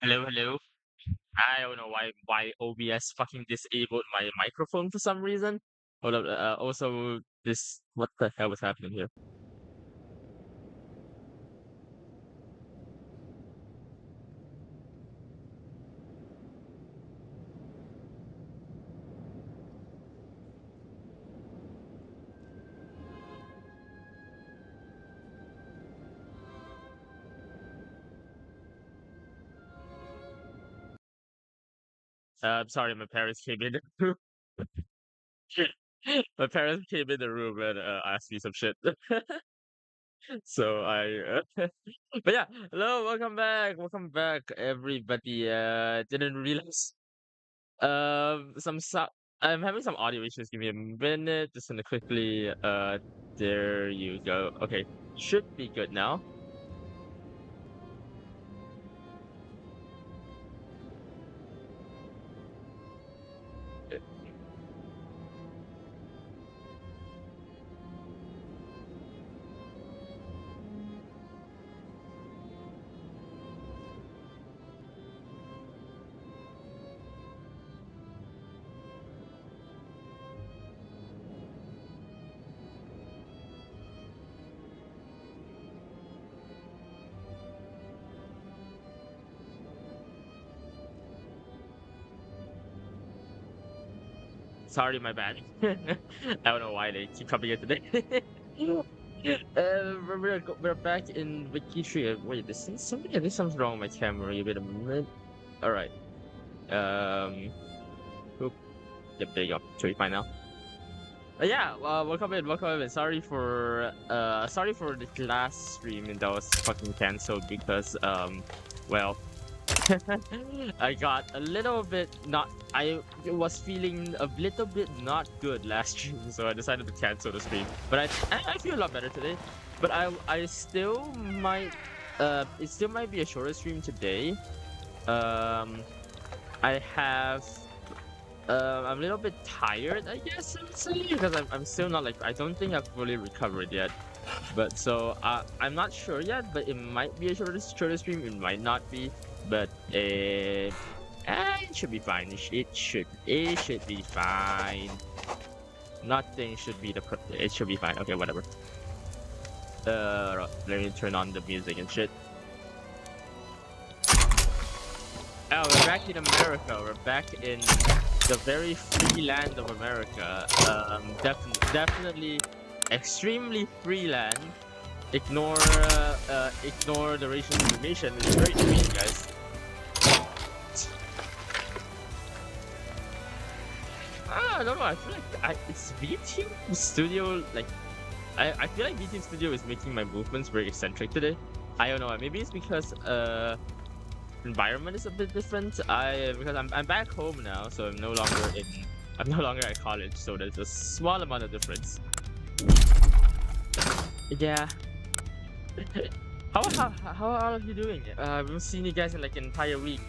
Hello, hello. I don't know why OBS fucking disabled my microphone for some reason. Hold up. Also, this what the hell was happening here? I'm sorry, my parents came in. The room. My parents came in the room and asked me some shit. So but yeah, hello, welcome back, everybody. Didn't realize some I'm having some audio issues. Give me a minute. Just gonna quickly there you go. Okay, should be good now. Sorry, my bad. I don't know why they keep coming in today. We're back in Vicky tree. Wait, there's something wrong with my camera. Wait a minute. All right. Oop. Yep, there you go. Should be fine now. Yeah, welcome in. Sorry for the last stream and that was fucking cancelled because well, I got a little bit not. I was feeling a little bit not good last stream, so I decided to cancel the stream. But I feel a lot better today. But I still might it still might be a shorter stream today. I have I'm a little bit tired, I guess I would say, because I'm still not like I don't think I've fully recovered yet. But so I'm not sure yet, but it might be a shorter stream, it might not be, but it should be fine. It should be fine. Nothing should be it should be fine. Okay, whatever. Let me turn on the music and shit. Oh, we're back in America. We're back in the very free land of America. Definitely extremely free land. Ignore the racial discrimination. It's very free, guys. I don't know. I feel like it's VTube Studio. Like, I feel like VTube Studio is making my movements very eccentric today. I don't know. Maybe it's because environment is a bit different. Because I'm back home now, so I'm no longer at college, so there's a small amount of difference. Yeah. How are you doing? I haven't seen you guys in like an entire week.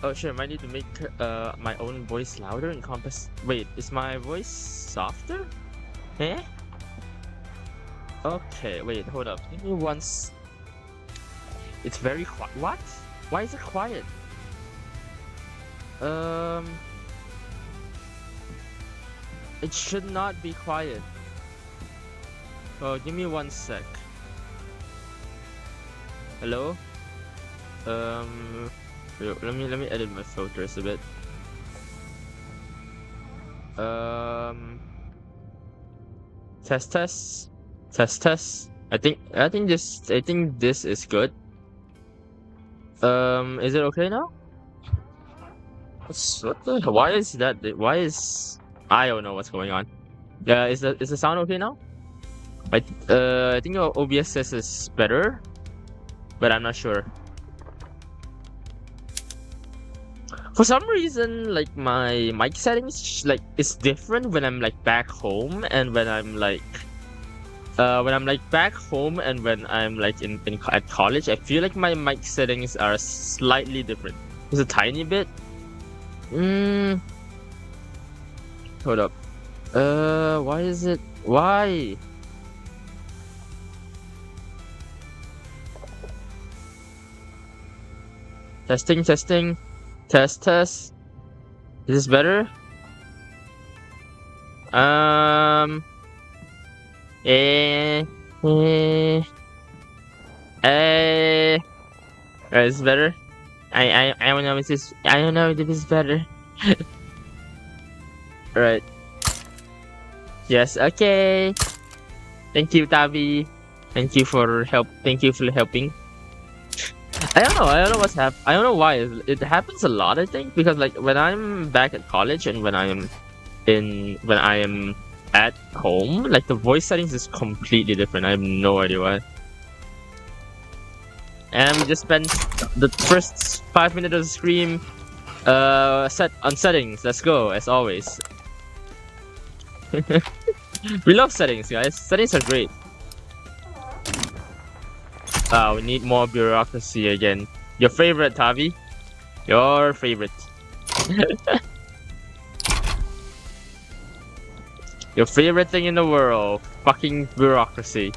Oh sure, I might need to make my own voice louder in Compass. Wait, is my voice softer? Eh? Okay, wait, hold up. Give me once. It's very quiet. What? Why is it quiet? It should not be quiet. Oh, give me one sec. Hello? Let me edit my filters a bit. Test. I think this is good. Is it okay now? What the? Why is that? Why is I don't know what's going on. Is the sound okay now? I think OBS says it's better, but I'm not sure. For some reason, like my mic settings like it's different when I'm like back home and when I'm like back home and when I'm like at college. I feel like my mic settings are slightly different. It's a tiny bit. Hold up. Why is it? Why? Testing, testing. Test, test. Is this better? Eh, eh, eh. Is this better? I don't know if this. I don't know if this is better. Right. Yes. Okay. Thank you, Tavi. Thank you for help. Thank you for helping. I don't know. I don't know what's happening. I don't know why. It happens a lot. I think because like when I'm back at college and when I am at home, like the voice settings is completely different. I have no idea why. And we just spent the first 5 minutes of the stream set on settings. Let's go as always. We love settings, guys. Settings are great. We need more bureaucracy again. Your favorite, Tavi? Your favorite. Your favorite thing in the world. Fucking bureaucracy.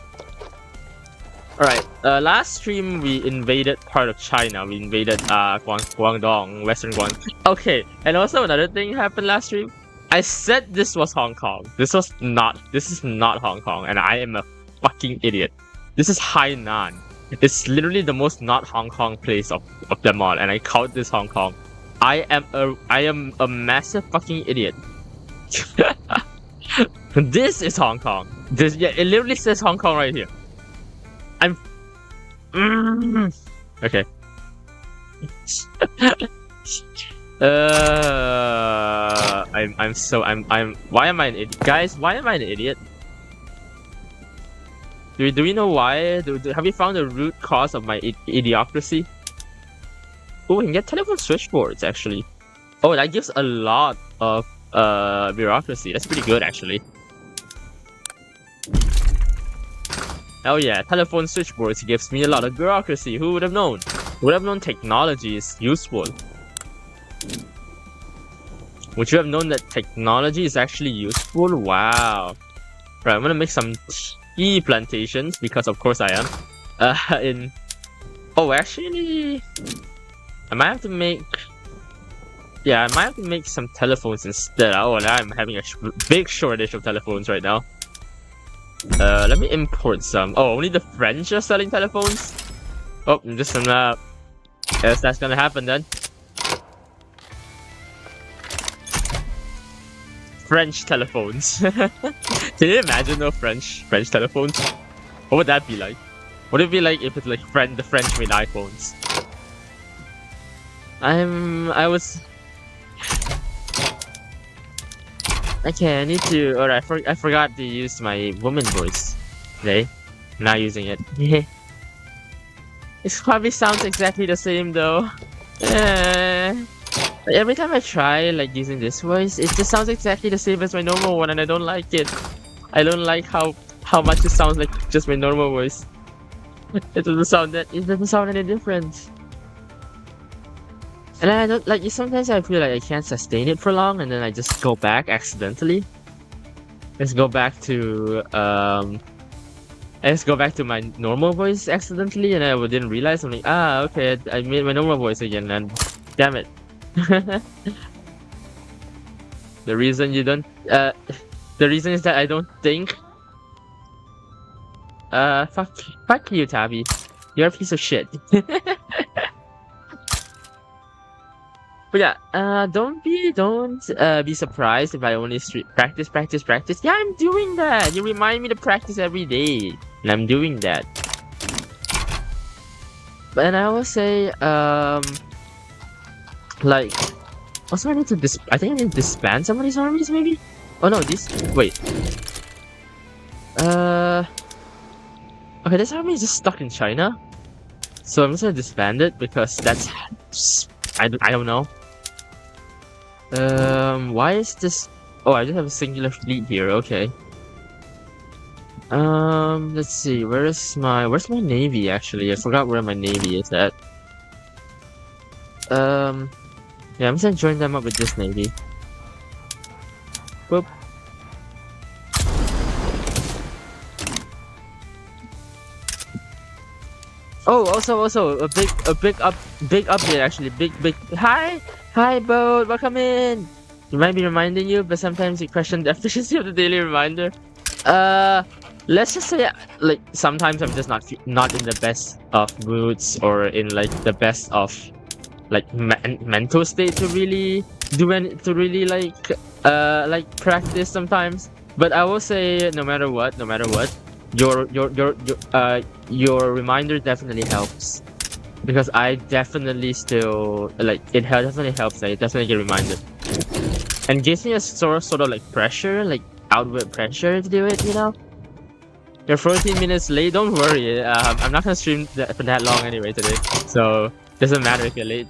Alright, last stream we invaded part of China. We invaded Guangdong, Western Guangdong. Okay, and also another thing happened last stream. I said this was Hong Kong. This is not Hong Kong, and I am a fucking idiot. This is Hainan. It's literally the most not Hong Kong place of them all, and I called this Hong Kong. I am a massive fucking idiot. This is Hong Kong. It literally says Hong Kong right here. Okay. Why am I an idiot? Guys, why am I an idiot? Do we know why? Have we found the root cause of my idiocracy? Oh, we can get telephone switchboards actually. Oh, that gives a lot of bureaucracy. That's pretty good actually. Oh yeah, telephone switchboards gives me a lot of bureaucracy. Who would have known? Who would have known technology is useful? Would you have known that technology is actually useful? Wow. Right, I'm gonna make some tea plantations because of course I am. Oh, actually, I might have to make. Yeah, I might have to make some telephones instead. Oh, now I'm having a big shortage of telephones right now. Let me import some. Oh, only the French are selling telephones? Oh, I'm just gonna... Guess that's gonna happen then. French telephones. Can you imagine no French telephones? What would that be like? What would it be like if it's like the French made iPhones? Okay, I need to. Alright, I forgot to use my woman voice today. I'm not using it. It probably sounds exactly the same though. Every time I try like using this voice, it just sounds exactly the same as my normal one, and I don't like it. I don't like how much it sounds like just my normal voice. It doesn't sound any different. And I don't like. Sometimes I feel like I can't sustain it for long, and then I just go back accidentally. Let's go back to my normal voice accidentally, and I didn't realize. I'm like, okay, I made my normal voice again, and damn it. The reason is that I don't think. Fuck you, Tabby. You're a piece of shit. But yeah, don't be surprised if I only practice. Yeah, I'm doing that. You remind me to practice every day, and I'm doing that. But and I will say, like, also I need to I think I need to disband some of these armies, maybe. Oh no, wait. Okay, this army is just stuck in China, so I'm just gonna disband it because that's I don't know. Why is this? Oh, I just have a singular fleet here. Okay. Let's see. Where's my navy? Actually, I forgot where my navy is at. Yeah, I'm just gonna join them up with this navy. Boop. Oh, also big update actually. Big. Hi, boat. Welcome in. You might be reminding you, but sometimes you question the efficiency of the daily reminder. Let's just say like sometimes I'm just not in the best of moods or in like the best of like mental state to really like practice sometimes. But I will say no matter what, your reminder definitely helps, because I definitely still like it definitely helps. Like, it definitely get reminded and gives me a sort of like pressure, like outward pressure to do it. You know, you're 14 minutes late. Don't worry. I'm not gonna stream for that long anyway today, so doesn't matter if you're late.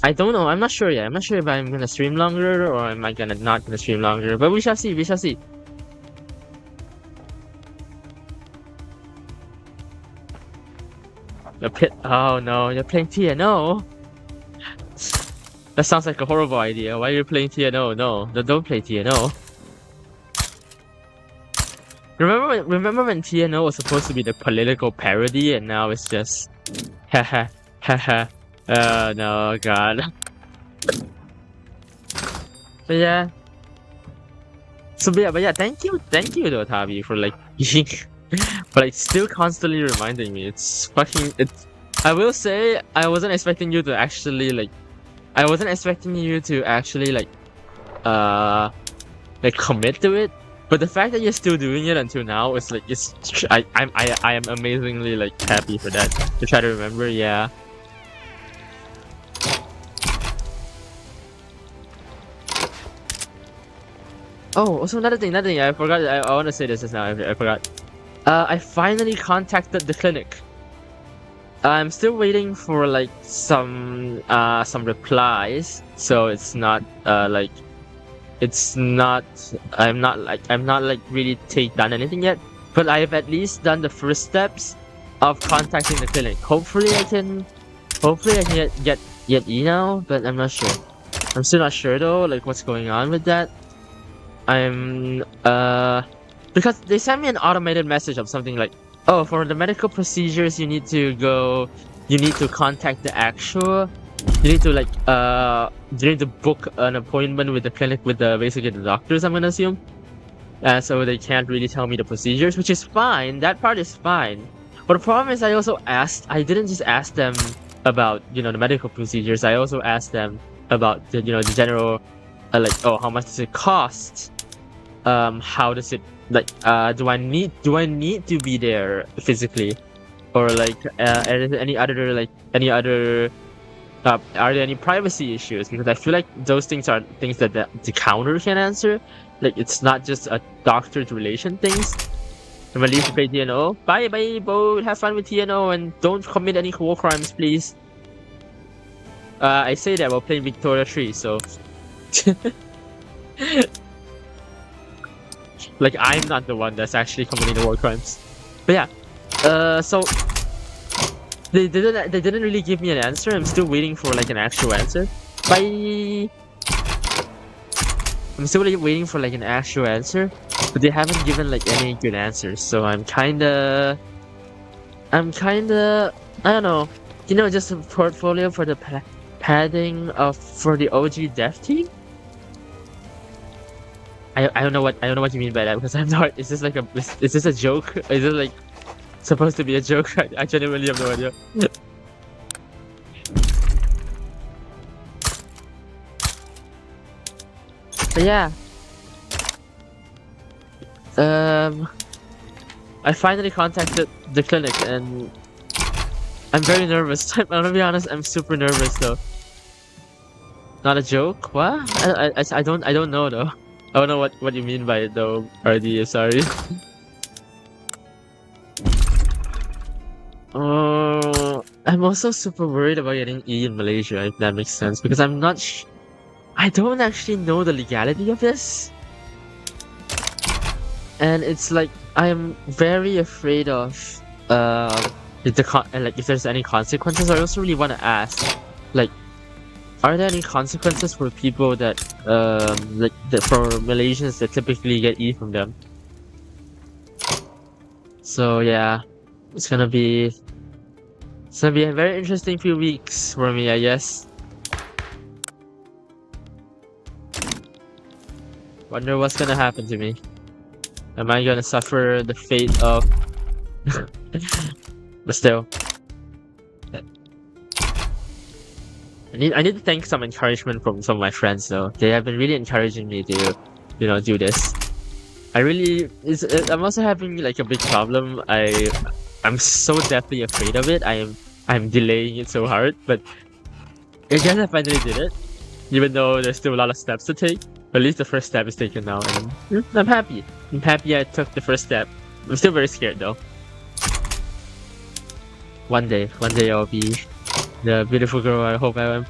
I don't know. I'm not sure yet. I'm not sure if I'm gonna stream longer or am I not gonna stream longer. But we shall see. We shall see. Oh no, you're playing TNO. That sounds like a horrible idea. Why are you playing TNO? No, don't play TNO. Remember when TNO was supposed to be the political parody, and now it's just, haha, haha. Oh no, God. But yeah. But yeah, thank you though, Tavi, for like being, but like still constantly reminding me. I will say I wasn't expecting you to actually like. I wasn't expecting you to actually like commit to it. But the fact that you're still doing it until now is like I am amazingly like happy for that. To try to remember, yeah. Oh, also another thing, I forgot. I want to say this just now. I forgot. I finally contacted the clinic. I'm still waiting for like some replies. So it's not like. I'm not like really done anything yet, but I've at least done the first steps of contacting the clinic. Hopefully I can get email, but I'm not sure. I'm still not sure though, like what's going on with that. I'm because they sent me an automated message of something like, oh, for the medical procedures you need to contact the actual. You need to like you need to book an appointment with the clinic with basically the doctors, I'm gonna assume. So they can't really tell me the procedures, which is fine. That part is fine. But the problem is I didn't just ask them about, the medical procedures. I also asked them about the general like, oh, how much does it cost? How does it like do I need to be there physically? Or like any other are there any privacy issues? Because I feel like those things are things that the counter can answer. Like, it's not just a doctor's relation things. I'm gonna leave to play TNO. Bye, boat. Have fun with TNO and don't commit any war crimes, please. I say that while playing Victoria 3, so... like, I'm not the one that's actually committing the war crimes. But yeah, so... They didn't really give me an answer. I'm still waiting for like an actual answer. Bye. I'm still waiting for like an actual answer, but they haven't given like any good answers. So I'm kinda I don't know. Just a portfolio for the padding for the OG dev team. I don't know what you mean by that, because I'm not. Is this a joke? Is it like supposed to be a joke? I genuinely have no idea. But yeah, I finally contacted the clinic and I'm very nervous. I'm gonna be honest, I'm super nervous though. Not a joke? What? I don't know though. I don't know what you mean by it though, RD, sorry. I'm also super worried about getting E in Malaysia, if that makes sense, because I'm not I don't actually know the legality of this. And it's like, I'm very afraid of if there's any consequences. I also really want to ask, like, are there any consequences for people that for Malaysians that typically get E from them? So yeah, It's gonna be a very interesting few weeks for me, I guess. Wonder what's gonna happen to me. Am I gonna suffer the fate of... But still. I need to thank some encouragement from some of my friends though. They have been really encouraging me to, do this. I'm also having like a big problem. I'm so deathly afraid of it. I'm delaying it so hard, but I guess I finally did it. Even though there's still a lot of steps to take, but at least the first step is taken now, and I'm happy. I'm happy I took the first step. I'm still very scared though. One day I'll be the beautiful girl I hope I am.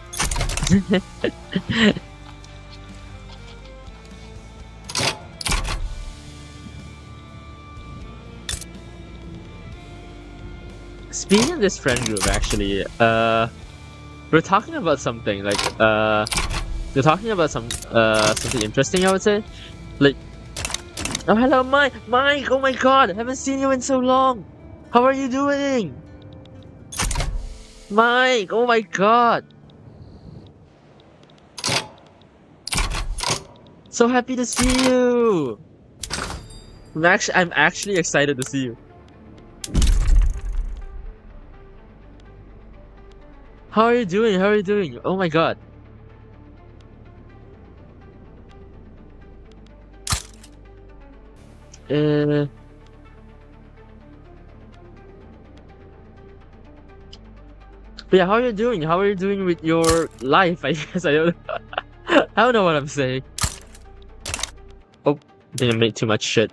Speaking of this friend group, actually, we're talking about something like we're talking about something interesting, I would say. Like, oh hello, Mike! Oh my God, I haven't seen you in so long. How are you doing, Mike? Oh my God, so happy to see you. I'm actually excited to see you. How are you doing? Oh my God. But yeah, how are you doing? How are you doing with your life? I guess I don't know what I'm saying. Oh, didn't make too much shit.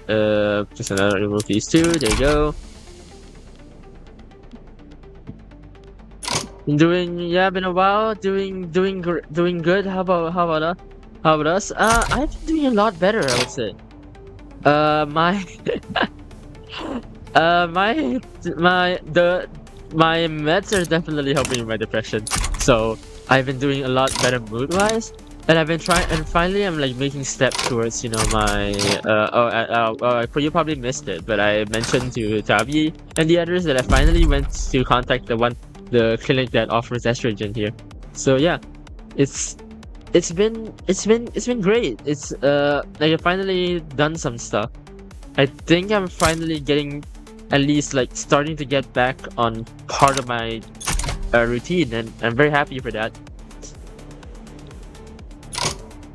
Just another remove these two. There you go. Been a while. Doing good. How about us? I've been doing a lot better, I would say. My meds are definitely helping with my depression. So I've been doing a lot better mood-wise, and I've been trying. And finally, I'm like making steps towards my you probably missed it, but I mentioned to Tavi and the others that I finally went to contact the clinic that offers estrogen here. So yeah, it's been great. It's like I've finally done some stuff. I think I'm finally getting at least like starting to get back on part of my routine, and I'm very happy for that.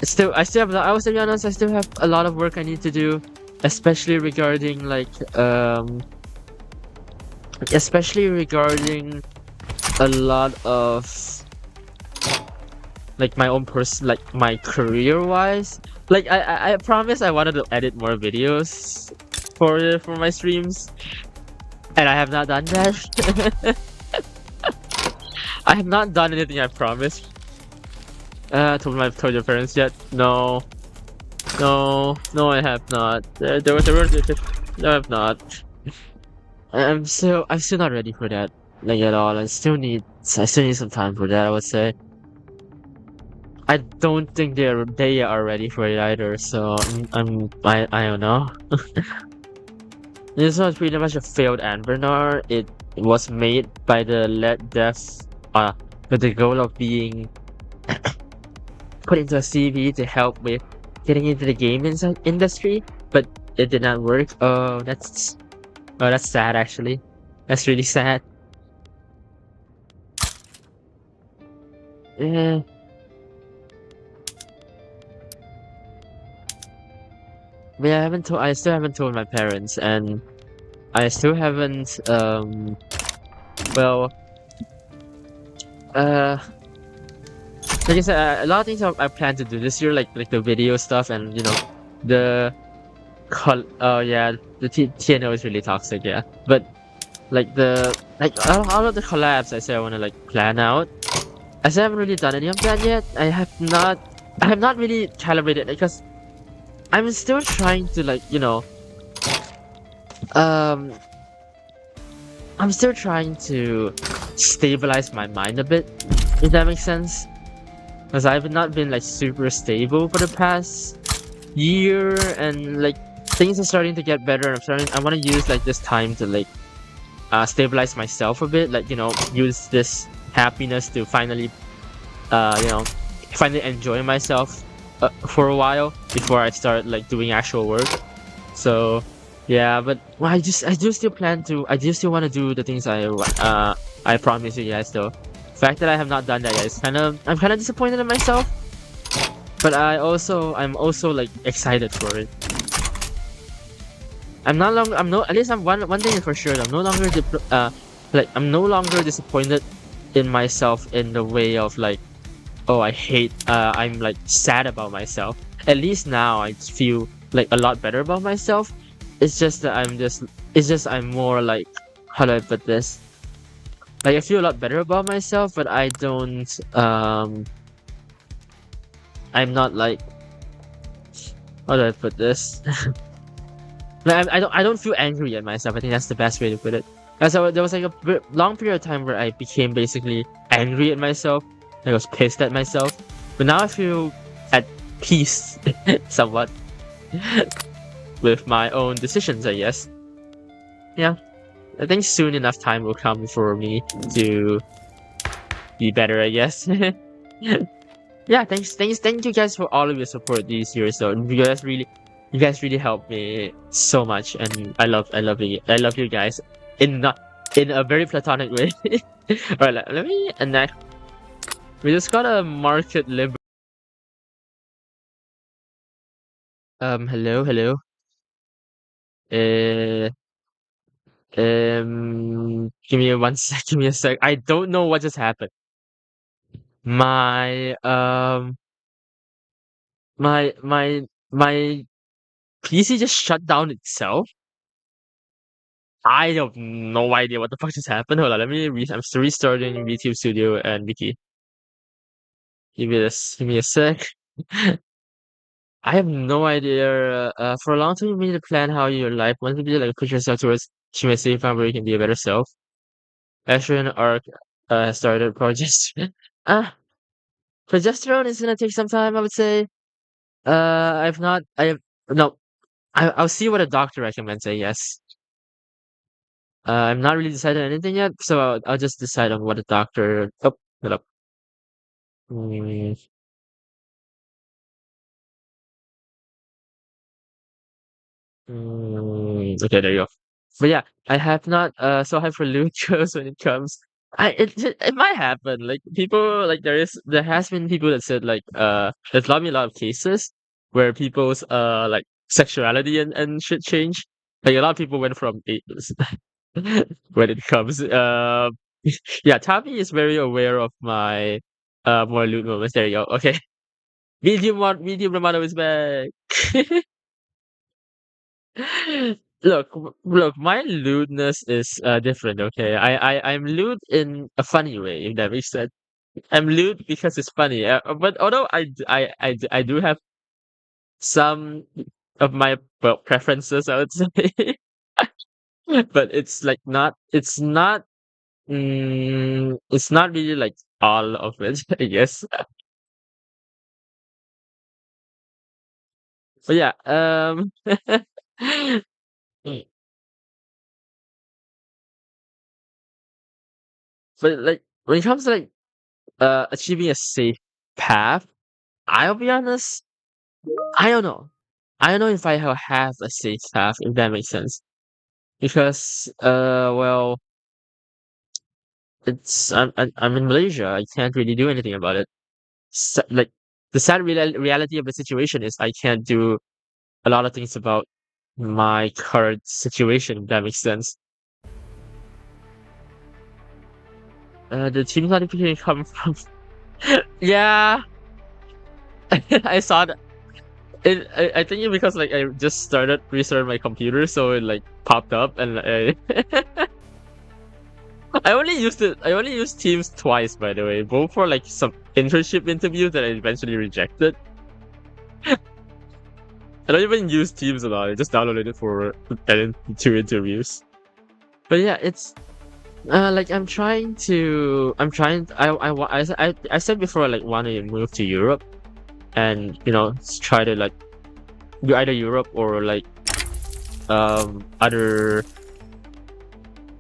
I still have, I was to be honest, I still have a lot of work I need to do, especially regarding like a lot of like my own like my career wise. Like I promise I wanted to edit more videos for my streams, and I have not done that. I have not done anything I promised. Told your parents yet? No, I have not. No, I have not. I'm still not ready for that, like at all. I still need some time for that, I would say. I don't think they are ready for it either. So I don't know. This was pretty much a failed Anvernar. It was made by the lead devs with the goal of being put into a CV to help with getting into the game industry, but it did not work. Oh, that's sad actually. That's really sad. Yeah. But yeah, I still haven't told my parents, and I still haven't like I said, a lot of things I plan to do this year, like the video stuff, and the TNO is really toxic, yeah. But like all of the collabs, I say I want to like plan out. I still haven't really done any of that yet. I have not really calibrated because I'm still trying to like I'm still trying to stabilize my mind a bit, if that makes sense. Because I've not been like super stable for the past year, and like things are starting to get better. I want to use like this time to like stabilize myself a bit, like, you know, use this happiness to finally you know, finally enjoy myself for a while before I start like doing actual work. So yeah, but well, I do still plan to, I do still want to do the things I promised you guys though. The fact that I have not done that, guys, I'm kind of disappointed in myself, but I'm also like excited for it. I'm not long I'm no At least I'm one thing is for sure, I'm no longer I'm no longer disappointed in myself in the way of like, oh, I'm like sad about myself. At least now I feel like a lot better about myself. It's just that I'm more like, how do I put this? Like, I feel a lot better about myself, but I don't, I'm not like, how do I put this? Like, I don't feel angry at myself. I think that's the best way to put it. And so there was like a long period of time where I became basically angry at myself. I was pissed at myself, but now I feel at peace somewhat with my own decisions, I guess. Yeah, I think soon enough time will come for me to be better, I guess. Yeah, thank you guys for all of your support these years. So you guys really helped me so much, and I love you guys in a very platonic way. All right, let me enact. We just got a market lib. Hello. Uh, give me one sec. Give me a sec. I don't know what just happened. My my my my PC just shut down itself. I have no idea what the fuck just happened. Hold on, I'm still restarting VTube Studio and Vicky. Give me a sec. I have no idea. For a long time, you made a plan how your life wants to be, like push yourself towards achieving a safe where you can be a better self. Asher Arc started projects. Ah, progesterone is gonna take some time, I would say. I've not. I have no. I'll see what a doctor recommends. I guess. I'm not really decided on anything yet, so I'll just decide on what a doctor. Oh, hold up. Mm, okay, there you go. But yeah, I have not so hyperloop goes when it comes. It might happen. Like people like there has been people that said like there's been a lot of cases where people's like sexuality and shit change. Like a lot of people went from when it comes yeah, Tommy is very aware of my more loot moments. There you go. Okay. Medium Romano is back. Look, my lewdness is different, okay? I'm lewd in a funny way, if that makes sense. I'm lewd because it's funny. But although I do have some of my, well, preferences, I would say. But it's like not it's not really like all of it, I guess. But yeah, but like when it comes to like achieving a safe path, I'll be honest, I don't know. I don't know if I have a safe path, if that makes sense. Because well, I'm in Malaysia. I can't really do anything about it. Like the sad reality of the situation is I can't do a lot of things about my current situation, if that makes sense. The team notification come from yeah. I saw that. I think it's because like I just restarted my computer, so it like popped up, and I only used it. I only used Teams twice, by the way, both for like some internship interviews that I eventually rejected. I don't even use Teams a lot. I just downloaded it for two interviews. But yeah, it's like I said before, like, want to move to Europe and, you know, try to like do either Europe or like other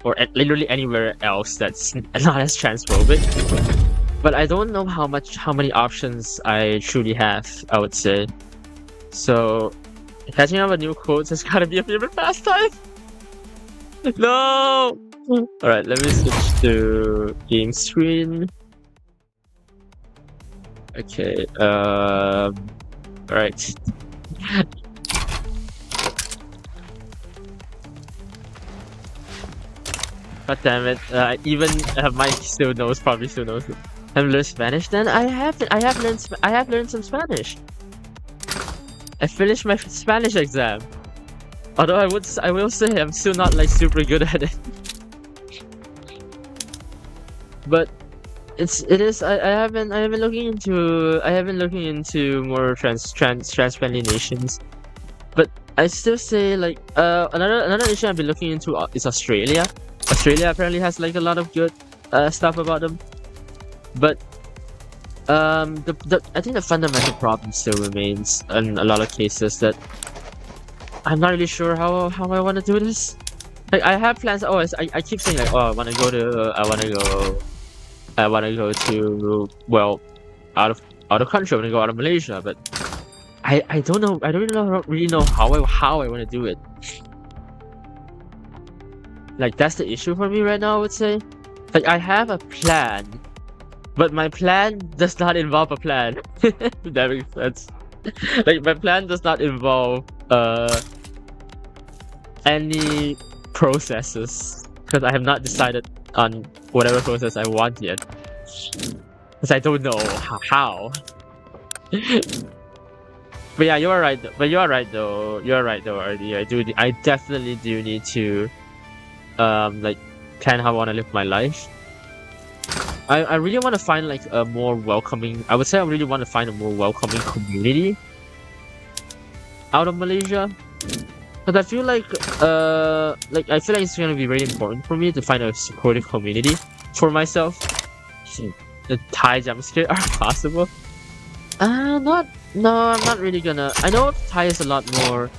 or literally anywhere else that's not as transphobic. But I don't know how many options I truly have, I would say. So catching up with new quotes has gotta be a favorite pastime. No! Alright, let me switch to game screen. Okay, alright. God damn it! Even Mike probably still knows. Have learned Spanish? Then I have learned some Spanish. I finished my Spanish exam. Although I will say I'm still not like super good at it. But it is I have been looking into more trans-friendly nations. But I still say like another nation I've been looking into is Australia. Australia apparently has like a lot of good stuff about them. But I think the fundamental problem still remains in a lot of cases that I'm not really sure how I want to do this. Like I have plans. Oh, I keep saying like, oh, I want to go to well, out of country. I want to go out of Malaysia, but I don't know. I don't really know how I want to do it. Like that's the issue for me right now. I would say, like I have a plan, but my plan does not involve a plan. If that makes sense. Like my plan does not involve any processes because I have not decided on whatever process I want yet. Because I don't know how. But yeah, you're right. But you're right though. You're right though, RD. I definitely do need to like plan how I want to live my life. I really want to find like a more welcoming. I would say I really want to find a more welcoming community out of Malaysia. Because I feel like it's gonna be very important for me to find a supportive community for myself. The Thai jump scare are possible. I'm not really gonna. I know Thai is a lot more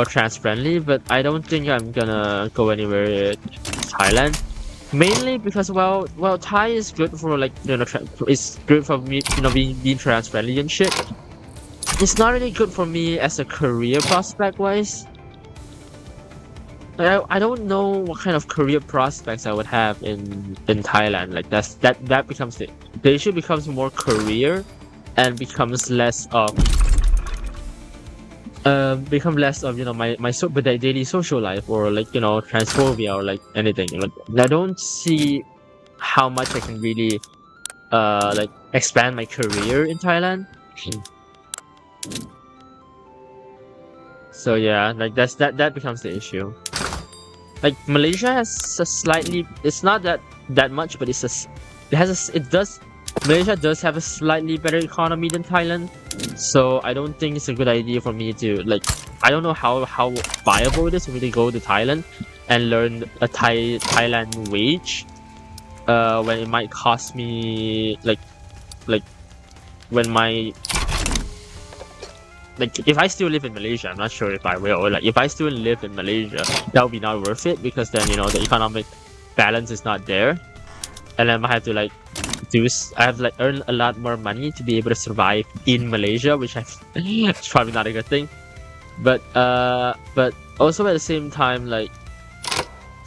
trans friendly, but I don't think I'm gonna go anywhere in Thailand. Mainly because well Thai is good for like it's good for me being trans friendly and shit. It's not really good for me as a career prospect wise. I don't know what kind of career prospects I would have in Thailand. Like that becomes the issue becomes more career and becomes less of my daily social life or like transphobia or like anything. Like I don't see how much I can really like expand my career in Thailand. So yeah, like that becomes the issue. Like Malaysia has a slightly, it's not that much, but Malaysia does have a slightly better economy than Thailand. So I don't think it's a good idea for me to like, I don't know how viable it is for me to go to Thailand and learn a Thailand wage when it might cost me like when my if I still live in Malaysia. I'm not sure if I will. Like if I still live in Malaysia, that would be not worth it because then the economic balance is not there, and then I have to earn a lot more money to be able to survive in Malaysia, which it's probably not a good thing. But also at the same time, like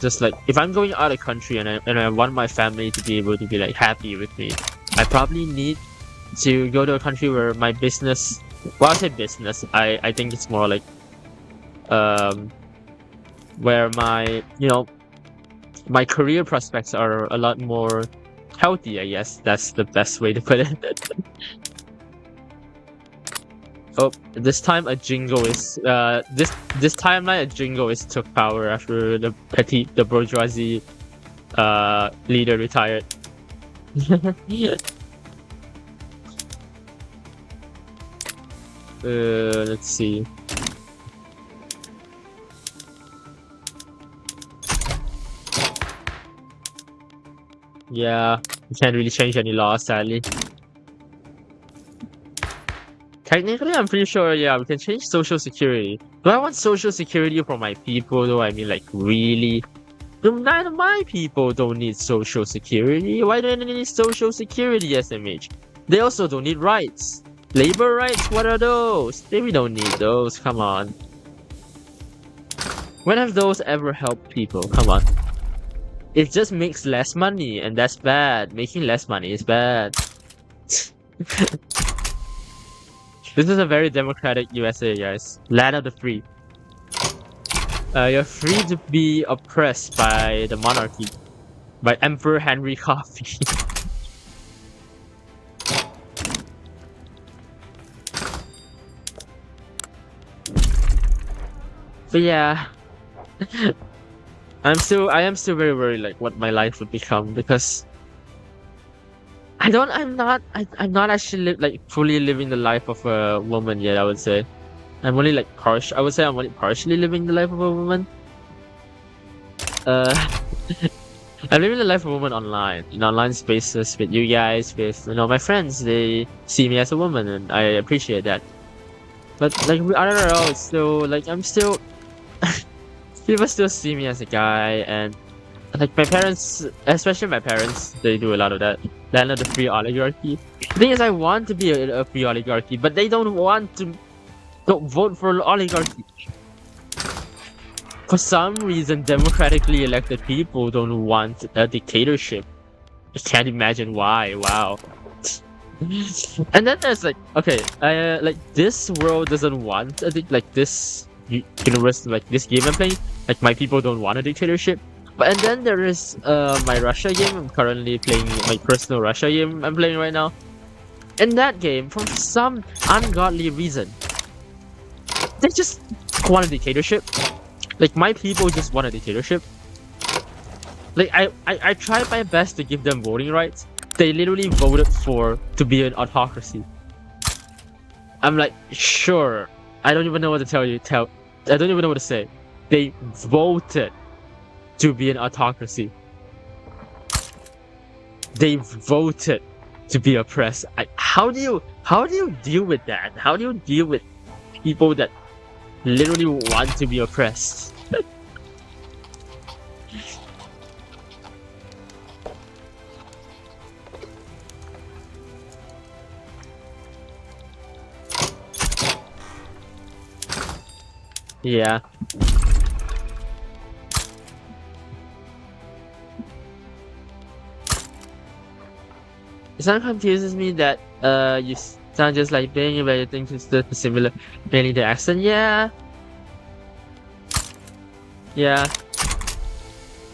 just like if I'm going out of country and I want my family to be able to be like happy with me, I probably need to go to a country where my business. Well, I say business. I think it's more like where my my career prospects are a lot more healthy. I guess that's the best way to put it. Oh, this time a jingo is this timeline a jingo is took power after the bourgeoisie leader retired. Let's see. Yeah, we can't really change any laws, sadly. Technically, I'm pretty sure, yeah, we can change social security. Do I want social security for my people, though? I mean, like, really? None of my people don't need social security. Why do they need social security, SMH? They also don't need rights. Labor rights? What are those? We don't need those. Come on. When have those ever helped people? Come on. It just makes less money, and that's bad. Making less money is bad. This is a very democratic USA, guys. Land of the free. You're free to be oppressed by the monarchy. By Emperor Henry Coffee. But yeah. I am still very worried like what my life would become because I'm not actually like fully living the life of a woman yet, I would say. I'm only like I would say I'm only partially living the life of a woman. I'm living the life of a woman online, in online spaces with you guys, with my friends. They see me as a woman and I appreciate that. But like IRL, it's still like I'm still people still see me as a guy, and like my parents, especially my parents, they do a lot of that. Land of the free oligarchy. The thing is, I want to be a free oligarchy, but they don't vote for oligarchy. For some reason, democratically elected people don't want a dictatorship. I can't imagine why. Wow. And then there's like, okay, like this world doesn't want like this universe, like this game I'm playing. Like my people don't want a dictatorship. But and then there is my Russia game. I'm currently playing my personal Russia game I'm playing right now. In that game, for some ungodly reason, they just want a dictatorship. Like my people just want a dictatorship. Like I tried my best to give them voting rights. They literally voted to be an autocracy. I'm like, sure. I don't even know what to tell you. I don't even know what to say. They voted to be an autocracy. They voted to be oppressed. How do you deal with that? How do you deal with people that literally want to be oppressed? Yeah. It sound confuses me that you sound just like Bing, but you think it's the similar, mainly the accent. Yeah. Yeah.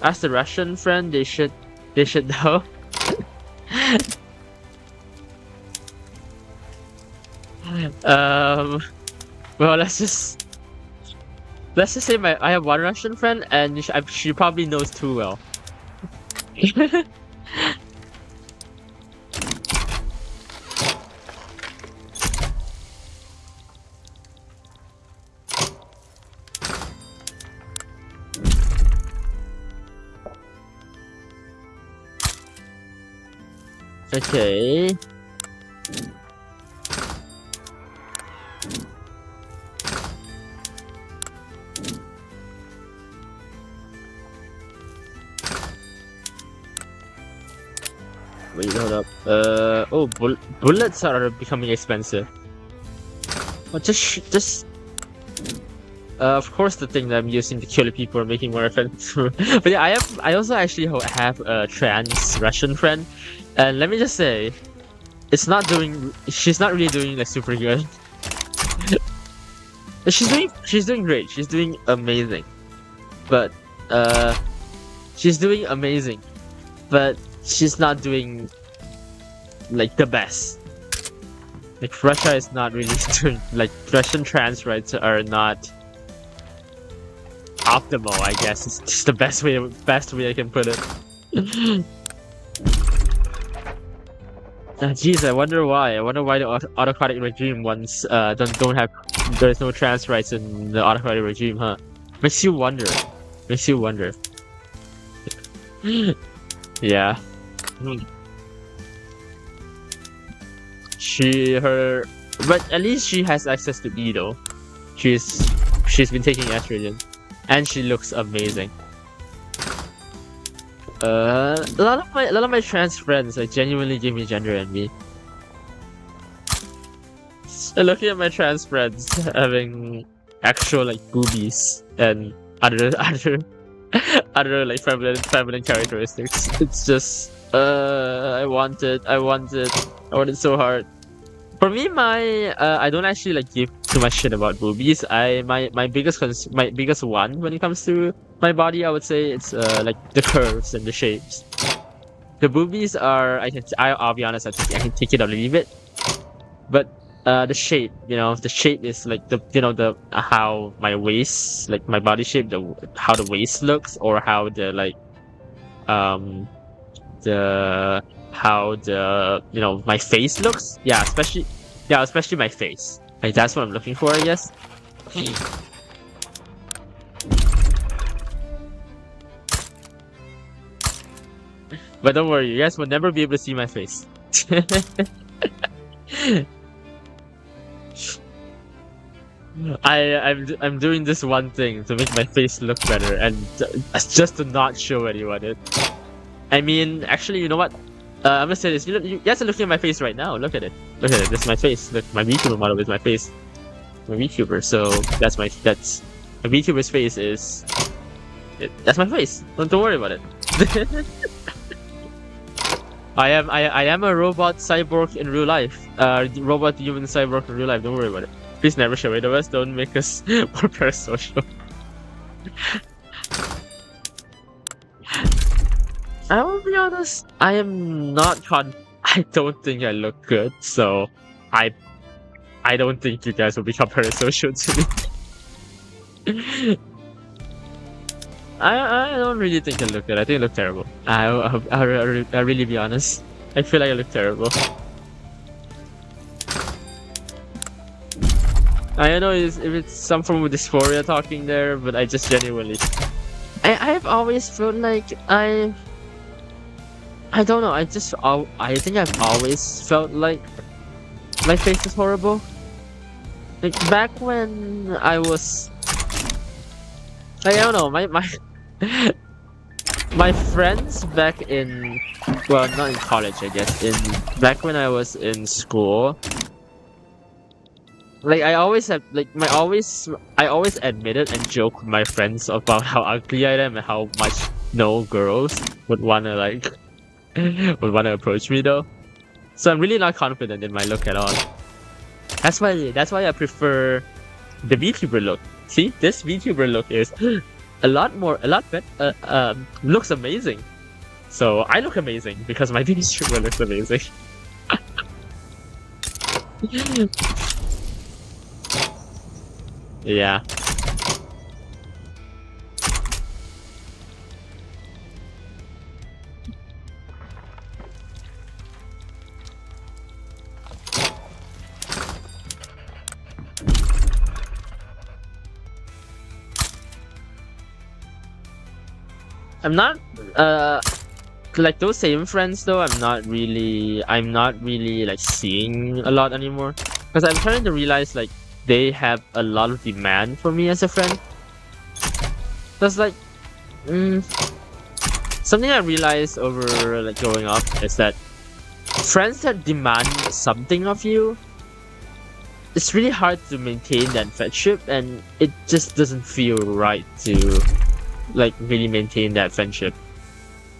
Ask the Russian friend. They should know. Well, let's just say I have one Russian friend, and she probably knows too well. Okay. Wait, hold up. Oh, bullets are becoming expensive. Well, of course, the thing that I'm using to kill people are making more offensive. But yeah, I also actually have a trans Russian friend, and let me just say, she's not really doing like super good. She's doing great. She's doing amazing, but she's doing amazing, but she's not doing like the best. Like Russia is not really doing, like Russian trans rights are not optimal, I guess. It's just the best way I can put it. Jeez, I wonder why. I wonder why the autocratic regime ones there's no trans rights in the autocratic regime, huh? Makes you wonder. Yeah. But at least she has access to E though. She's been taking estrogen, and she looks amazing. a lot of my trans friends like genuinely give me gender envy. And looking at my trans friends having actual like boobies and other like feminine characteristics. It's just I want it so hard. For me, I don't actually like give too much shit about boobies. My biggest one when it comes to my body, I would say it's like the curves and the shapes. The boobies are I'll be honest, I can take it or leave it. But the shape, the shape is like the how my waist, like my body shape, how the waist looks, or how the like the how the my face looks. Yeah, especially my face. Like that's what I'm looking for, I guess. But don't worry, you guys will never be able to see my face. I'm doing this one thing to make my face look better, and just to not show anyone it. I mean, actually, you know what? I'm gonna say this. You guys are looking at my face right now. Look at it. Look at it. This is my face. Look, my VTuber model is my face. I'm a VTuber, so that's my VTuber's face is. That's my face. Don't worry about it. I am a robot cyborg in real life. Robot human cyborg in real life. Don't worry about it. Please never show it of us. Don't make us more parasocial. I will be honest. I am not I don't think I look good, so I don't think you guys will become parasocial to me. I don't really think I look good. I think I look terrible. I'll really be honest. I feel like I look terrible. I don't know if it's some form of dysphoria talking there, but I just genuinely... I've always felt like I don't know, I think I've always felt like my face is horrible. Like back when I was... I don't know, my friends back in... Well, not in college, I guess. Back when I was in school... Like I always admitted and joke with my friends about how ugly I am and how much no girls would wanna approach me though. So I'm really not confident in my look at all. That's why I prefer the VTuber look. See, this VTuber look is a lot better. Looks amazing. So I look amazing because my VTuber looks amazing. Yeah. I'm not like those same friends though. I'm not really like seeing a lot anymore because I'm trying to realize like they have a lot of demand for me as a friend. That's like something I realized over like growing up is that friends that demand something of you, it's really hard to maintain that friendship, and it just doesn't feel right to like really maintain that friendship.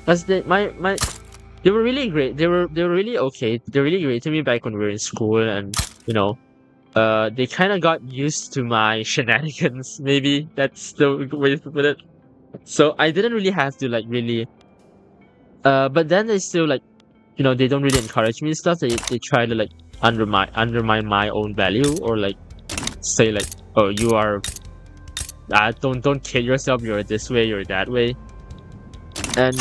Cause they were really great. They were really okay. They're really great to me back when we were in school, and they kind of got used to my shenanigans. Maybe that's the way to put it. So I didn't really have to like really. But then they still like, they don't really encourage me and stuff. They try to like undermine my own value, or like say like, oh, you are. Don't kid yourself. You're this way. You're that way. And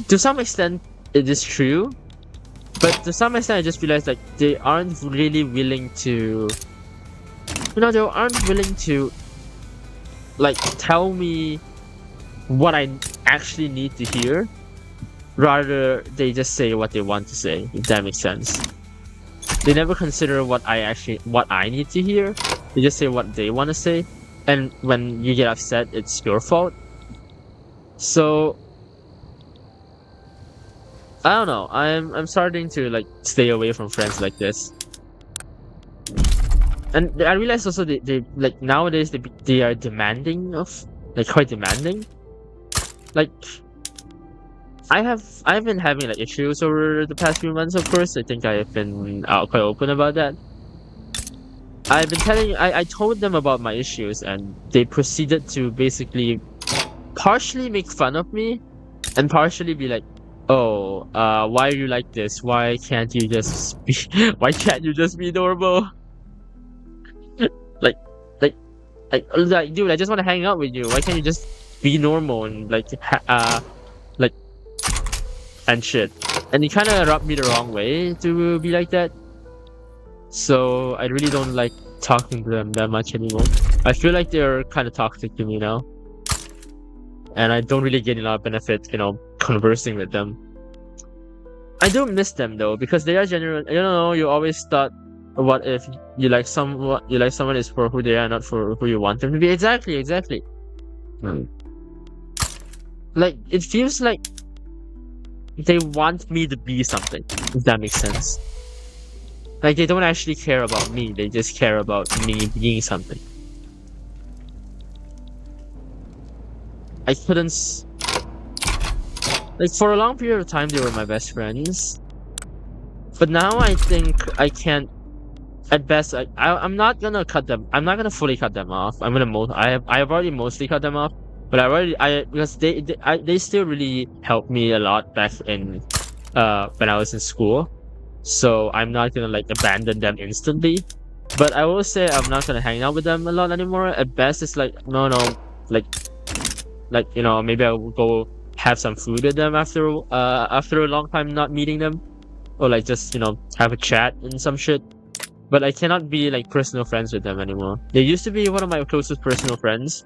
to some extent, it is true. But to some extent, I just realized like they aren't really willing to, they aren't willing to like tell me what I actually need to hear. Rather, they just say what they want to say, if that makes sense. They never consider what I need to hear. They just say what they want to say. And when you get upset, it's your fault. So I don't know. I'm starting to like stay away from friends like this. And I realize also they like nowadays they are demanding of like quite demanding. Like I've been having like issues over the past few months. Of course, I think I have been quite open about that. I've been I told them about my issues, and they proceeded to basically partially make fun of me, and partially be like, "Oh, why are you like this? Why can't you just be? Why can't you just be normal?" like, like, like, dude, I just want to hang out with you. Why can't you just be normal and like, like, and shit? And it kind of rubbed me the wrong way to be like that. So I really don't like talking to them that much anymore. I feel like they're kind of toxic to me now, and I don't really get a lot of benefit, conversing with them. I do miss them though, because they are genuine. You know, you always thought, what if you like someone is for who they are, not for who you want them to be. Exactly. Like, it feels like they want me to be something, if that makes sense. Like, they don't actually care about me, they just care about me being something. I couldn't... Like, for a long period of time, they were my best friends. But now I think I can't... At best, I'm not gonna cut them. I'm not gonna fully cut them off. I have already mostly cut them off. But because they still really helped me a lot back in when I was in school. So I'm not gonna like abandon them instantly. But I will say I'm not gonna hang out with them a lot anymore. At best, it's like no, like maybe I will go have some food with them after a long time not meeting them, or like just have a chat and some shit. But I cannot be like personal friends with them anymore. They used to be one of my closest personal friends,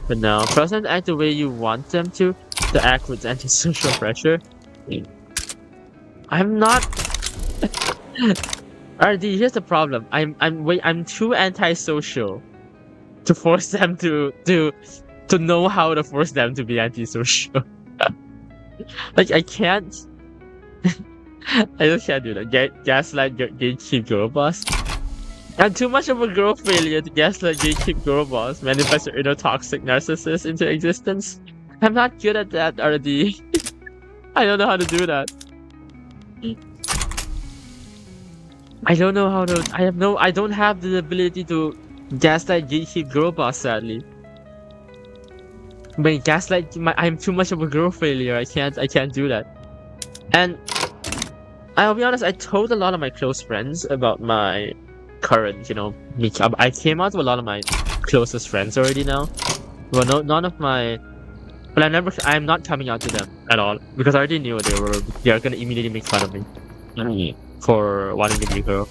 but now trust them to act the way you want them to act with antisocial pressure. I'm not. Alright, here's the problem. I'm too antisocial to force them to know how to force them to be antisocial. Like, I can't. I just can't do that. Gaslight gatekeep girl boss. I'm too much of a girl failure to gaslight gatekeep girl boss, manifest your inner toxic narcissist into existence. I'm not good at that, RD. I don't know how to do that. I don't know how to. I don't have the ability to gaslight gatekeep girl boss, sadly. But gaslight, I'm too much of a girl failure. I can't do that. And I'll be honest, I told a lot of my close friends about my current, makeup. I came out to a lot of my closest friends already now. Well, none of my... But I'm not coming out to them at all. Because I already knew they are gonna immediately make fun of me. For wanting to be a girl.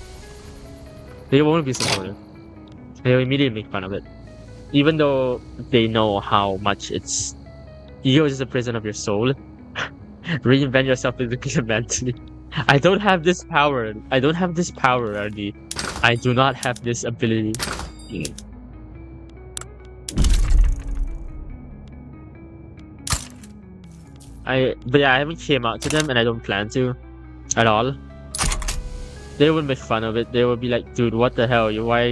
They won't be supportive. They'll immediately make fun of it. Even though they know how much it's... Ego is a prison of your soul. Reinvent yourself physically and mentally. I don't have this power. I don't have this power, RD. I do not have this ability. But yeah, I haven't came out to them, and I don't plan to at all. They would make fun of it. They would be like, "Dude, what the hell? Why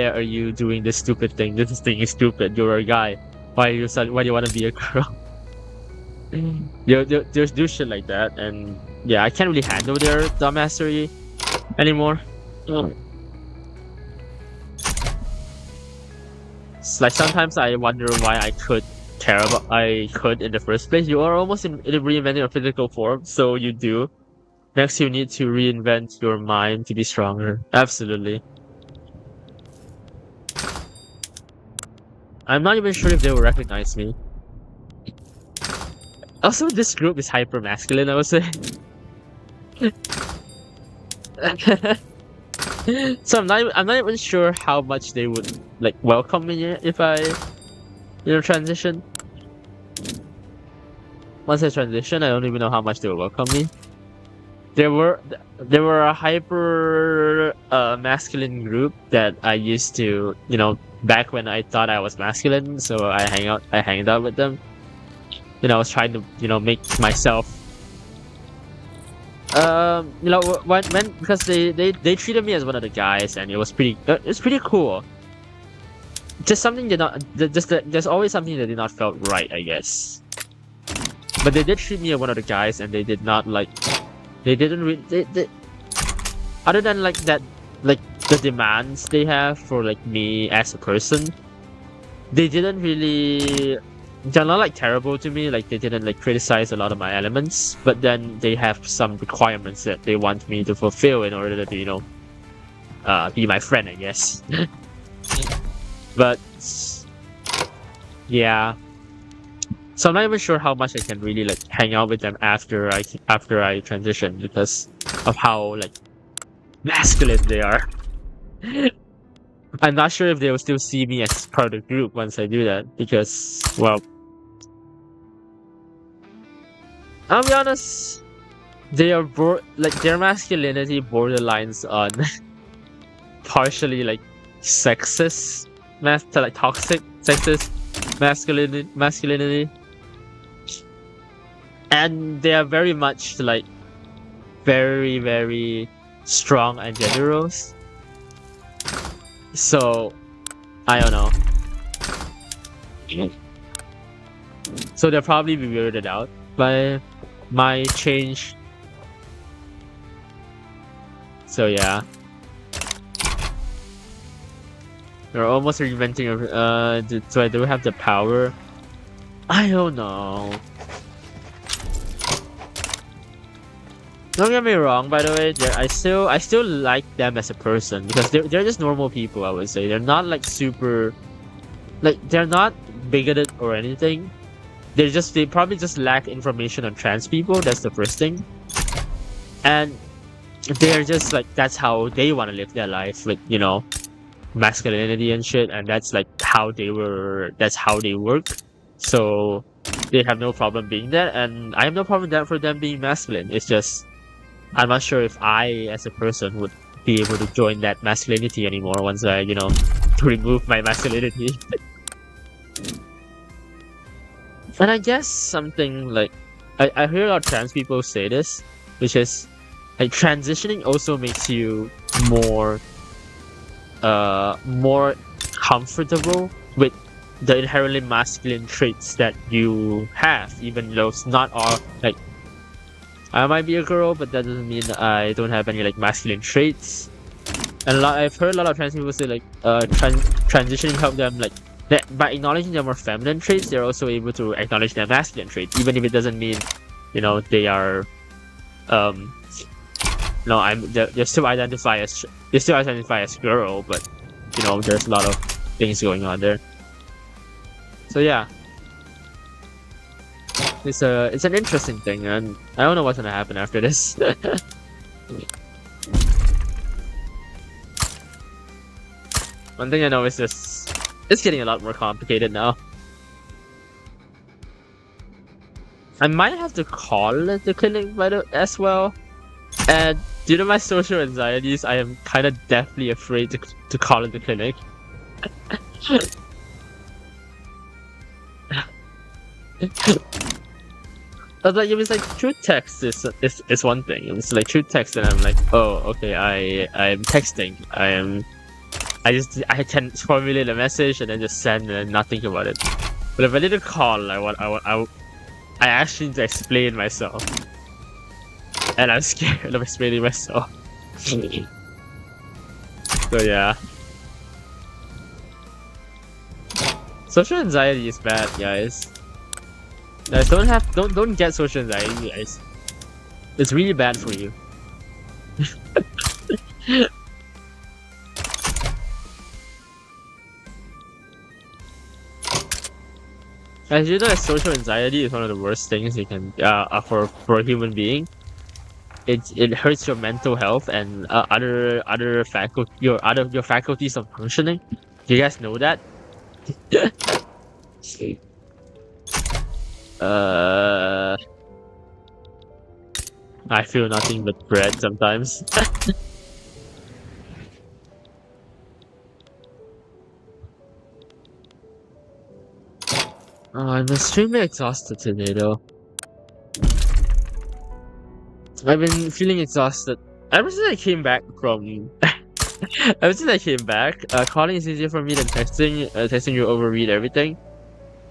are you doing this stupid thing? This thing is stupid. You're a guy. Why do you want to be a girl?" There's do shit like that, and yeah, I can't really handle their dumbassery anymore. It's like sometimes I wonder why I could in the first place. You are almost in reinventing your physical form, so you do. Next, you need to reinvent your mind to be stronger. Absolutely. I'm not even sure if they will recognize me. Also, this group is hyper masculine, I would say. So I'm not even sure how much they would like welcome me if I transition. Once I transition, I don't even know how much they will welcome me. There were a hyper masculine group that I used to, back when I thought I was masculine, so I hanged out with them. I was trying to, make myself when because they treated me as one of the guys, and it's pretty cool. Just something did not just that there's always something that did not felt right, I guess. But they did treat me as one of the guys, and they did not like they didn't really they other than like that like the demands they have for like me as a person, they didn't really they're not like terrible to me, like they didn't like criticize a lot of my elements, but then they have some requirements that they want me to fulfill in order to, be my friend, I guess. But yeah. So I'm not even sure how much I can really like hang out with them after I transition because of how like masculine they are. I'm not sure if they will still see me as part of the group once I do that because, well, I'll be honest, they are their masculinity borderlines on partially like sexist, like toxic sexist masculinity, and they are very much like very very strong and generous. So I don't know. So they'll probably be weirded out by my change. So yeah. They're almost reinventing so I do have the power. I don't know. Don't get me wrong, by the way, I still like them as a person because they're just normal people, I would say. They're not like super like they're not bigoted or anything. They probably just lack information on trans people, that's the first thing. And they're just like that's how they want to live their life with, masculinity and shit, and that's how they work. So they have no problem being that, and I have no problem for them being masculine. It's just I'm not sure if I as a person would be able to join that masculinity anymore once I, remove my masculinity. And I guess something like I hear a lot of trans people say this, which is like transitioning also makes you more comfortable with the inherently masculine traits that you have, even though it's not all like I might be a girl, but that doesn't mean I don't have any like masculine traits. And I've heard a lot of trans people say like transitioning help them like that by acknowledging their more feminine traits, they're also able to acknowledge their masculine traits, even if it doesn't mean they are no, they still identify as girl, but there's a lot of things going on there. So yeah, it's an interesting thing, and I don't know what's gonna happen after this. One thing I know is just it's getting a lot more complicated now. I might have to call the clinic as well. And due to my social anxieties, I am kind of deathly afraid to call in the clinic. I was like, it was like true text is one thing. It was like true text, and I'm like, oh, okay, I'm texting. I can formulate a message and then just send and not think about it. But if I did a call, I actually need to explain myself. And I'm scared of explaining myself. So yeah. Social anxiety is bad, guys. Guys, don't get social anxiety, guys. It's really bad for you. As you know, social anxiety is one of the worst things you can for a human being. It hurts your mental health and other faculties of functioning. Do you guys know that? I feel nothing but bread sometimes. Oh, I'm extremely exhausted today, though. I've been feeling exhausted ever since I came back from. Ever since I came back, calling is easier for me than texting. Texting you overread everything.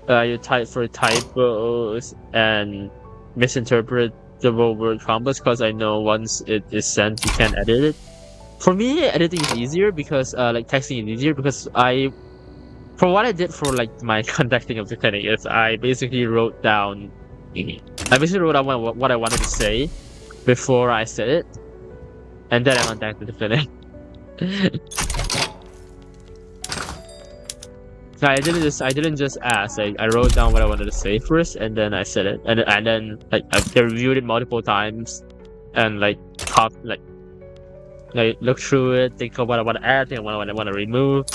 You type for typos and misinterpretable word combos because I know once it is sent, you can't edit it. For me, editing is easier because like texting is easier because for what I did for like my conducting of the clinic is I basically wrote down what I wanted to say before I said it, and then I contacted the clinic. No, I didn't just ask. I wrote down what I wanted to say first, and then I said it, and then like I reviewed it multiple times, and like look through it, think of what I want to add, think of what I want to remove.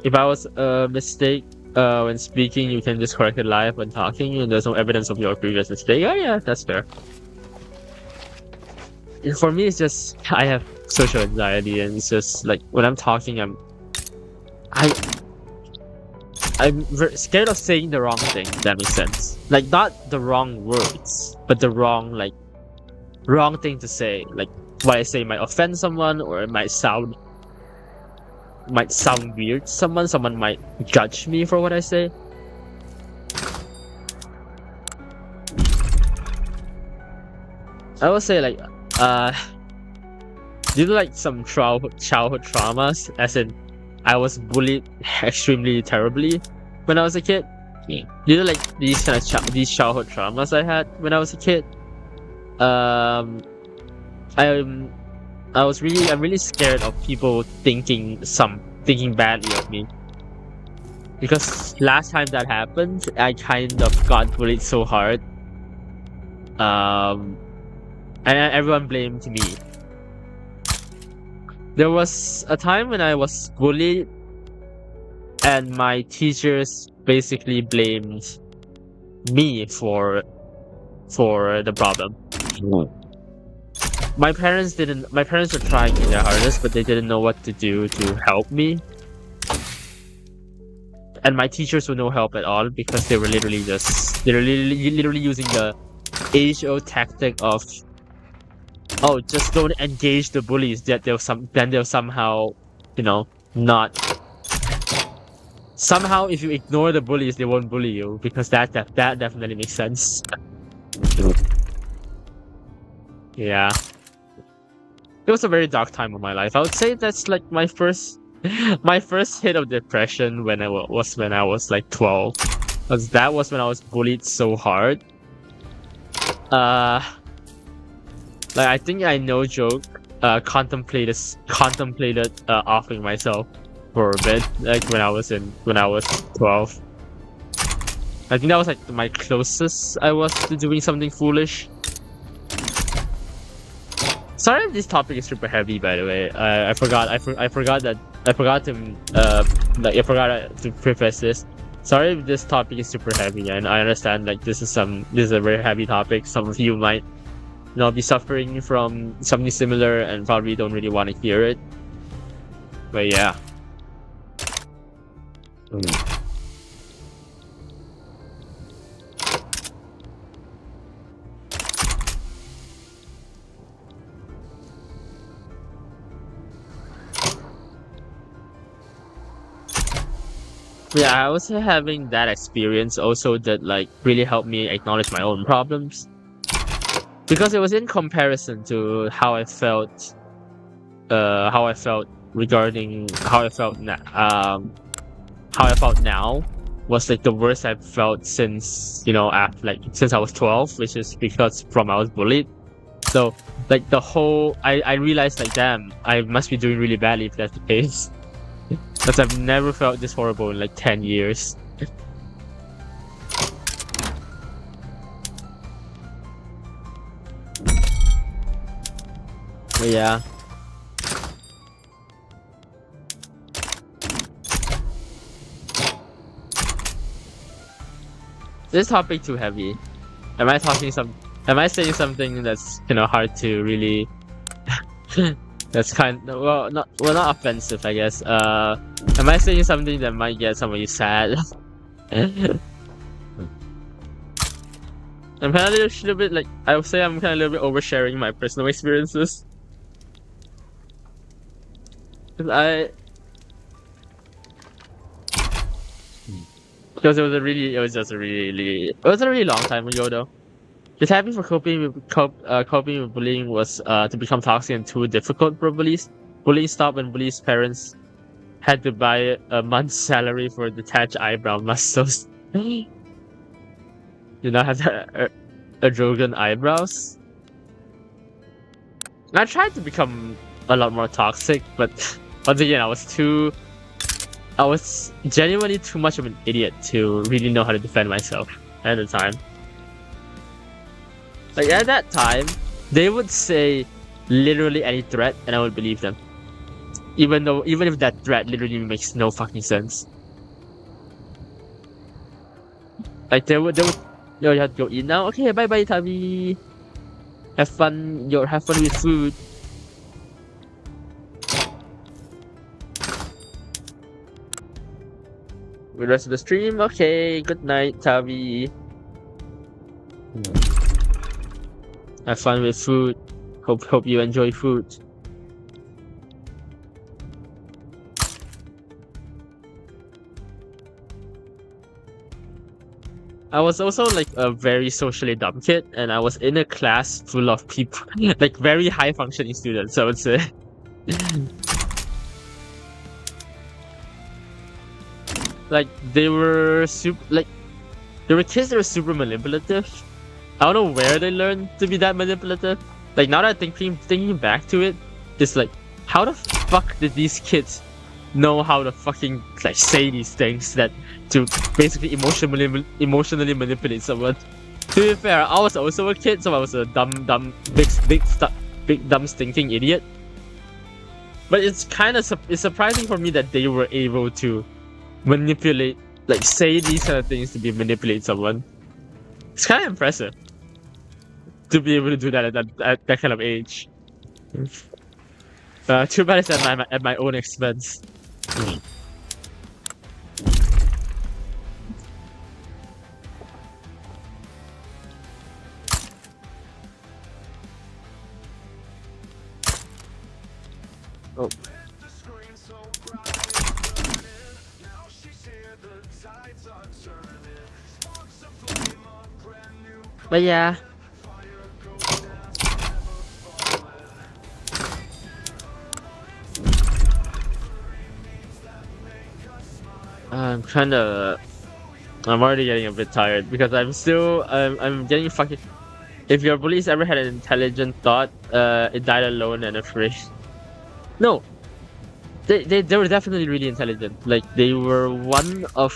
If I was a mistake when speaking, you can just correct it live when talking, and there's no evidence of your previous mistake. Oh yeah, that's fair. And for me, it's just I have social anxiety, and it's just like when I'm talking, I'm scared of saying the wrong thing. If that makes sense. Like not the wrong words, but the wrong thing to say. Like what I say might offend someone, or it might sound weird to someone. Someone might judge me for what I say. I would say like due to like some childhood traumas, as in I was bullied extremely terribly when I was a kid. Due to like these kind of these childhood traumas I had when I was a kid, I'm really scared of people thinking badly of me. Because last time that happened, I kind of got bullied so hard. And everyone blamed me. There was a time when I was bullied, and my teachers basically blamed me for the problem. My parents were trying their hardest, but they didn't know what to do to help me. And my teachers were no help at all because they were literally using the age-old tactic of, oh, just don't engage the bullies. Then they'll somehow, not. Somehow, if you ignore the bullies, they won't bully you, because that definitely makes sense. Yeah, it was a very dark time of my life. I would say that's like my first hit of depression when I was like 12, because that was when I was bullied so hard. Like I think I no joke contemplated offing myself for a bit, like when I was 12. I think that was like my closest I was to doing something foolish. Sorry if this topic is super heavy, by the way. I forgot to preface this. Sorry if this topic is super heavy, and I understand like this is a very heavy topic. Some of you might be suffering from something similar and probably don't really want to hear it. But yeah. Yeah, I was having that experience also that like really helped me acknowledge my own problems, because it was in comparison to how I felt regarding how I felt now was like the worst I've felt since since I was 12, which is because I was bullied. So like I realized like, damn, I must be doing really badly if that's the case. Because I've never felt this horrible in like 10 years. But yeah. This topic too heavy. Am I saying something that's hard to really that's not offensive, I guess. Am I saying something that might get some of you sad? I'm kind of a little bit like, I would say I'm kind of a little bit oversharing my personal experiences. 'Cause because it was a really long time ago though. The typing for coping with bullying was to become toxic and too difficult for bullies. Bullying stopped when bullies' parents had to buy a month's salary for detached eyebrow muscles. You now have a Drogon eyebrows. I tried to become a lot more toxic, but once again, I was genuinely too much of an idiot to really know how to defend myself at the time. Like at that time, they would say literally any threat and I would believe them. Even if that threat literally makes no fucking sense. Like they would yo, you have to go eat now? Okay, bye bye Tabby. Have fun with food. With the rest of the stream? Okay, good night, Tabby. Have fun with food. Hope you enjoy food. I was also like a very socially dumb kid, and I was in a class full of people, like very high functioning students, I would say. Like they were kids that were super manipulative. I don't know where they learned to be that manipulative. Like now that thinking back to it, it's like, how the fuck did these kids know how to fucking like say these things that to basically emotionally manipulate someone? To be fair, I was also a kid, so I was a big dumb stinking idiot. But it's surprising for me that they were able to manipulate, like say these kind of things to manipulate someone. It's kind of impressive to be able to do that at that kind of age. Too bad it's at my own expense. Oh. But yeah. I'm already getting a bit tired because I'm getting fucking. If your bullies ever had an intelligent thought, it died alone and afraid. No, they were definitely really intelligent. Like they were one of,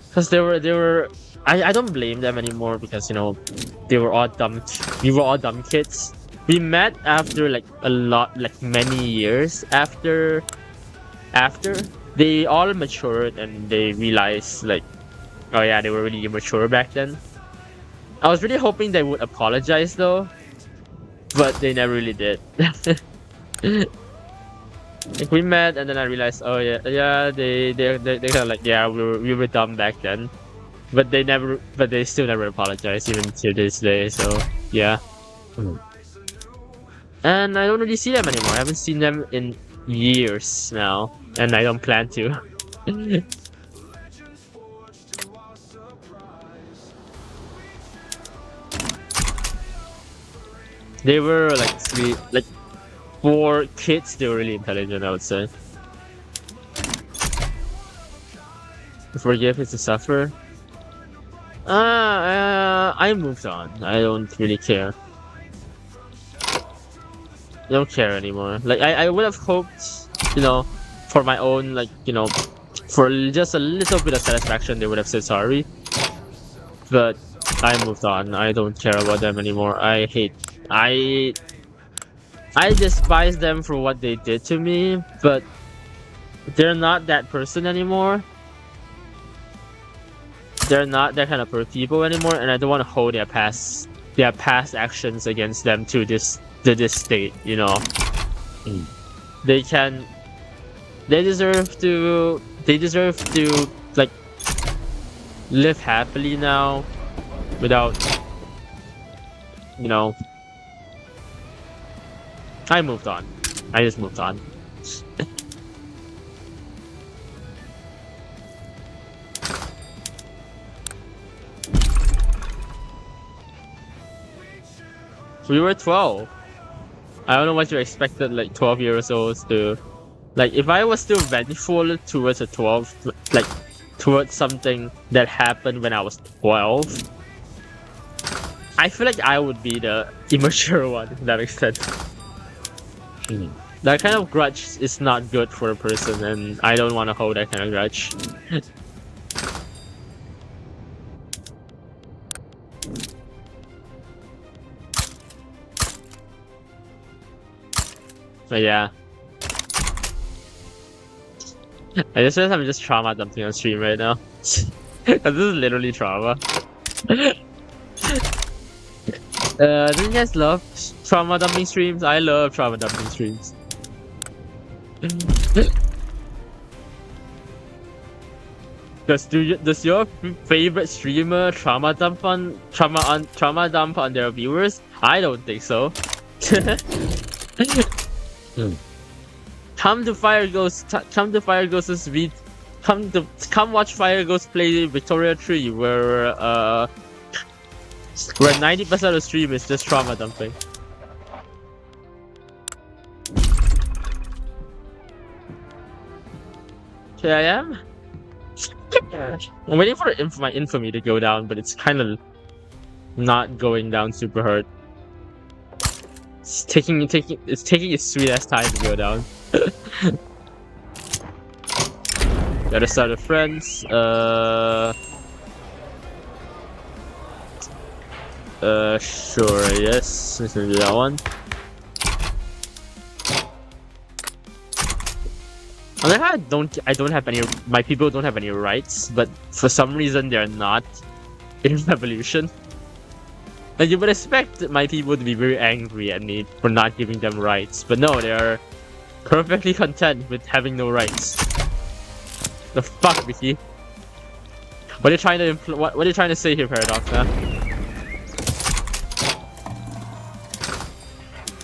because they were. I don't blame them anymore because they were all dumb. We were all dumb kids. We met after like many years after they all matured and they realized like, oh yeah, they were really immature back then. I was really hoping they would apologize though, but they never really did. Like we met and then I realized, oh yeah, they kind of like, yeah, we were dumb back then, but they still never apologized even to this day. So yeah, and I don't really see them anymore. I haven't seen them in years now, and I don't plan to. They were like sweet, like for kids, they were really intelligent, I would say. Forgive is to suffer. I moved on. I don't really care. I don't care anymore. Like I would have hoped, for my own, like, for just a little bit of satisfaction, they would have said sorry. But I moved on. I don't care about them anymore. I despise them for what they did to me, but they're not that person anymore. They're not that kind of people anymore, and I don't want to hold their past actions against them to this state. They deserve to like live happily now. without, you know, I moved on. I just moved on. We were 12. I don't know what you expected, like 12-year-olds to. Like, if I was still vengeful towards a 12, like, towards something that happened when I was 12, I feel like I would be the immature one, if that makes sense. That kind of grudge is not good for a person, and I don't want to hold that kind of grudge. But yeah. I just realized I'm just trauma dumping on stream right now. This is literally trauma. Do you guys love trauma dumping streams? I love trauma dumping streams. Does your favorite streamer trauma dump on their viewers? I don't think so. Come watch Fire Ghost play Victoria 3 where 90% of the stream is just trauma dumping. Here I am. I'm waiting for my infamy to go down, but it's kind of not going down super hard. It's taking its sweet ass time to go down. Gotta start with friends. Sure, yes. Let's do that one. I don't have any. My people don't have any rights, but for some reason they're not in revolution. And you would expect my people to be very angry at me for not giving them rights, but no, they are perfectly content with having no rights. The fuck, Vicky? What are you trying to what are you trying to say here, Paradox? Huh?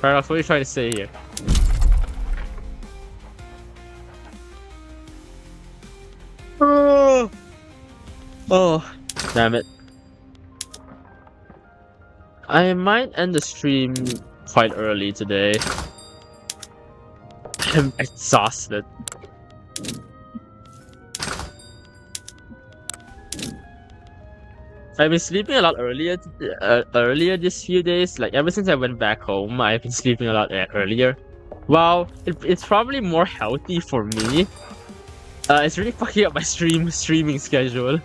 Paradox, what are you trying to say here? Oh, damn it. I might end the stream quite early today. I'm exhausted. I've been sleeping a lot earlier this few days. Like ever since I went back home, I've been sleeping a lot earlier. Wow, it's probably more healthy for me. It's really fucking up my streaming schedule.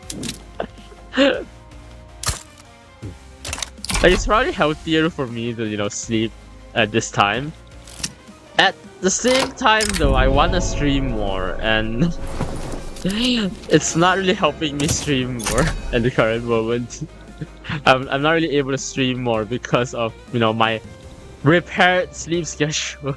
Like, it's probably healthier for me to, you know, sleep at this time. At the same time, though, I want to stream more, and it's not really helping me stream more at the current moment. I'm not really able to stream more because of, you know, my repaired sleep schedule.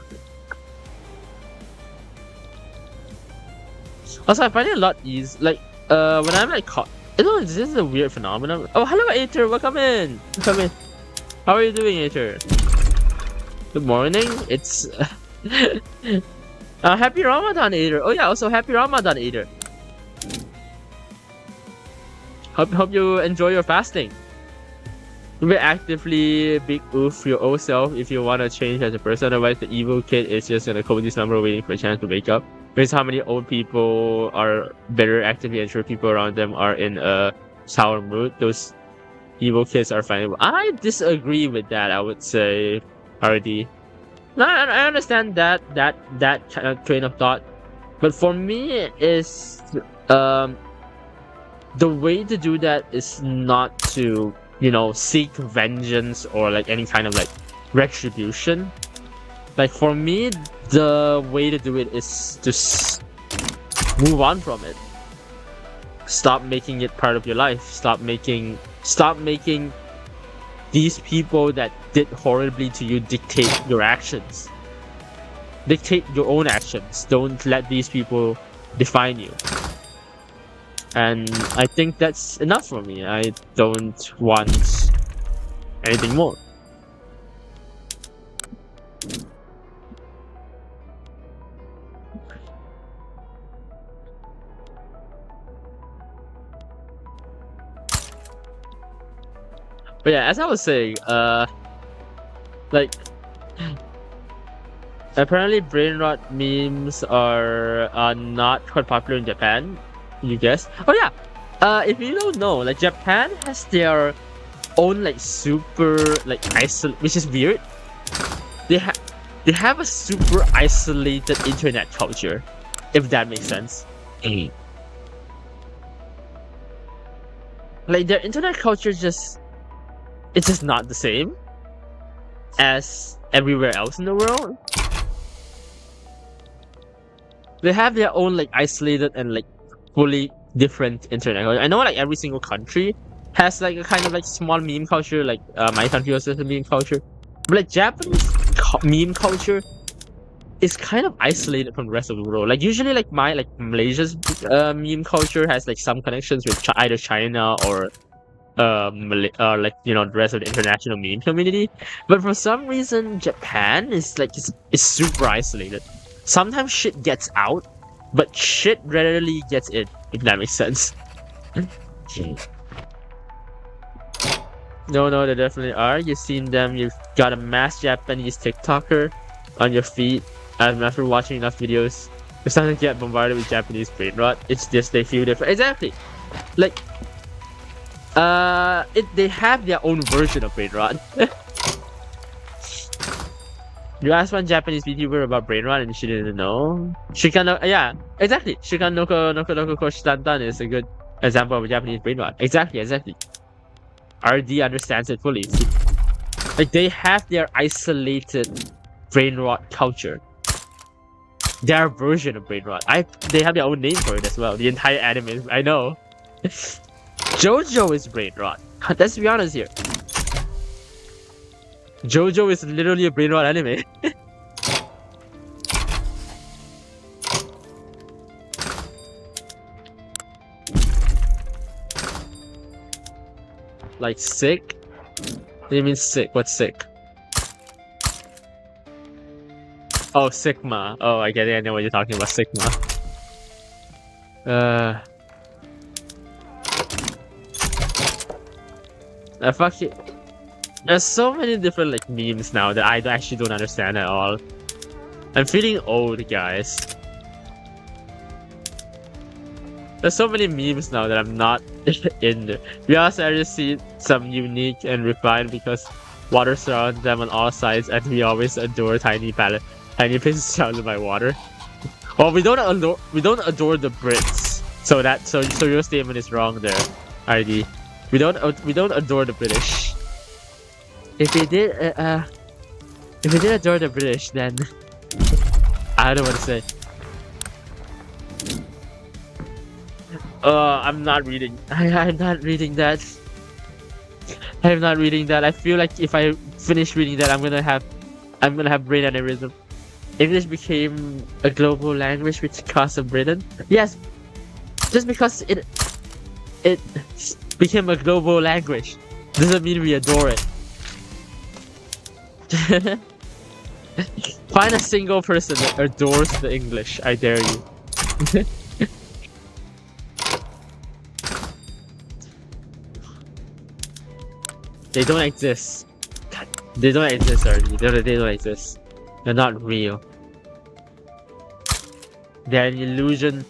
Also, I find it a lot easier. Like, when I'm like caught. I don't know, this is a weird phenomenon. Oh, hello, Aether. Welcome in. Welcome in. How are you doing, Aether? Good morning. It's happy Ramadan, Aether. Oh yeah, also happy Ramadan, Aether. Hope you enjoy your fasting. Be actively big oof your old self if you want to change as a person. Otherwise, the evil kid is just gonna code this number waiting for a chance to wake up. Here's how many old people are better actively ensure people around them are in a sour mood. Those evil kids are fine. I disagree with that. I would say, RD. No, I understand that kind of train of thought, but for me, is the way to do that is not to, you know, seek vengeance or like any kind of like retribution. Like for me, the way to do it is to move on from it. Stop making it part of your life. Stop making these people that did horribly to you dictate your actions. Dictate your own actions. Don't let these people define you. And I think that's enough for me. I don't want anything more. But yeah, as I was saying, like, apparently brain rot memes are not quite popular in Japan. You guess? Oh yeah. If you don't know, like Japan has their own like super like which is weird. They have a super isolated internet culture, if that makes sense. Like their internet culture it's just not the same as everywhere else in the world. They have their own like isolated and like fully different internet culture. I know like every single country has like a kind of like small meme culture, like my country also has a meme culture. But like Japanese meme culture is kind of isolated from the rest of the world. Like usually like Malaysia's meme culture has like some connections with either China or like the rest of the international meme community. But for some reason Japan is like it's super isolated. Sometimes shit gets out, but shit rarely gets in, if that makes sense. No, they definitely are. You've seen them. You've got a mass Japanese TikToker on your feed. After watching enough videos, you're starting to get bombarded with Japanese brain rot. It's just they feel different. Exactly. Like, they have their own version of brain rot. You asked one Japanese Vtuber about brain rot and she didn't know. Yeah, exactly. Shikan Noko Koshitantan is a good example of a Japanese brain rot. Exactly. RD understands it fully. See? Like they have their isolated brain rot culture. Their version of brain rot. They have their own name for it as well. The entire anime, I know. JoJo is brain rot. Let's be honest here. JoJo is literally a brain rot anime. Like sick? What do you mean sick? What's sick? Oh, Sigma. Oh, I get it. I know what you're talking about. Sigma. Fuck it. There's so many different like memes now that I actually don't understand at all. I'm feeling old, guys. There's so many memes now that I'm not in there. We also I just see some unique and refined because water surrounds them on all sides, and we always adore tiny places surrounded by water. Well, we don't adore the Brits. So your statement is wrong there, ID. We don't adore the British. If we did adore the British, then I don't know what to say. I'm not reading. I'm not reading that. I'm not reading that. I feel like if I finish reading that, I'm gonna have brain aneurysm. English became a global language because of Britain. Yes, just because it became a global language doesn't mean we adore it. Find a single person that adores the English. I dare you. They don't exist. They don't exist, already. They don't exist. They're not real. They're an illusion.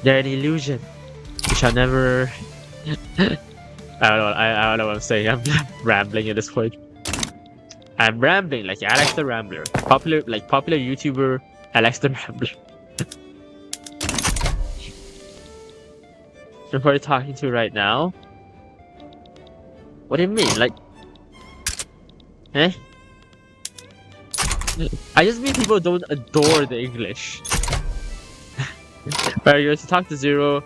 They're an illusion. We shall never. I don't know what I'm saying. I'm rambling at this point. I'm rambling like Alex the Rambler. Popular YouTuber Alex the Rambler. So who are you talking to right now? What do you mean? Like, eh? I just mean people don't adore the English. But you're to talk to Zero.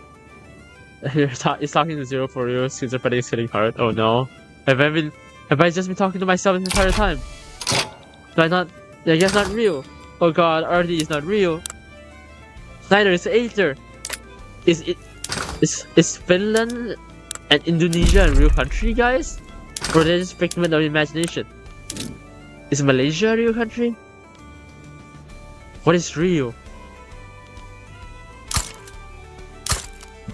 He's talking to Zero for real. Schizophrenic is hitting hard. Oh no. Have I just been talking to myself the entire time? Do I not? I guess not real. Oh god, RD is not real. Neither is Aether. Is it? Is Finland and Indonesia a real country, guys? Or they just figment of imagination? Is Malaysia a real country? What is real?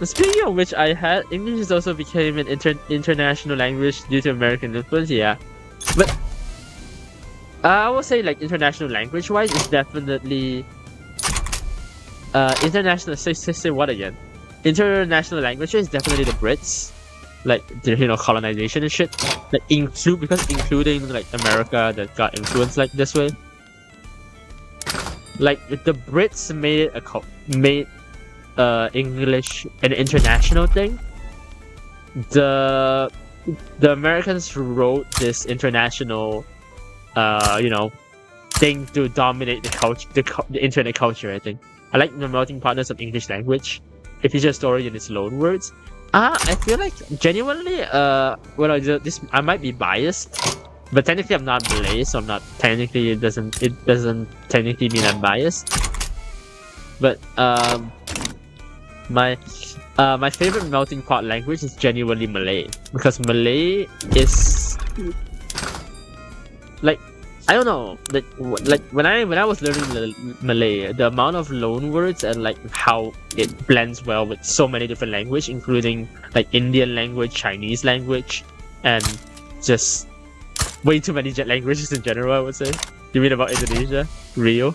Speaking of which, English has also became an international language due to American influence. Yeah, but I would say like international language wise, it's definitely international. Say what again? International language is definitely the Brits, like colonization and shit. Like including like America that got influenced like this way. Like the Brits made English an international thing. The Americans wrote this international thing to dominate the culture, the internet culture. I think I like the melting partners of English language. It features story in its loan words. I feel like genuinely I might be biased, but technically I'm not Malay, so I'm not technically it doesn't technically mean I'm biased. But my favorite melting pot language is genuinely Malay, because Malay is like, I don't know, like when I was learning Malay, the amount of loan words and like how it blends well with so many different languages, including like Indian language, Chinese language, and just way too many languages in general, I would say. You mean about Indonesia? Rio?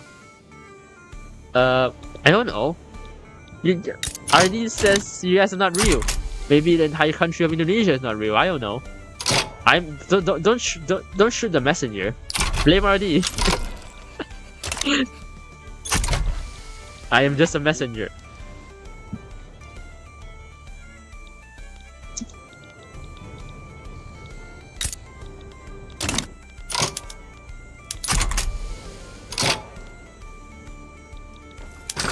I don't know. RD says you guys are not real. Maybe the entire country of Indonesia is not real. I don't know. Don't shoot the messenger. Blame RD. I am just a messenger.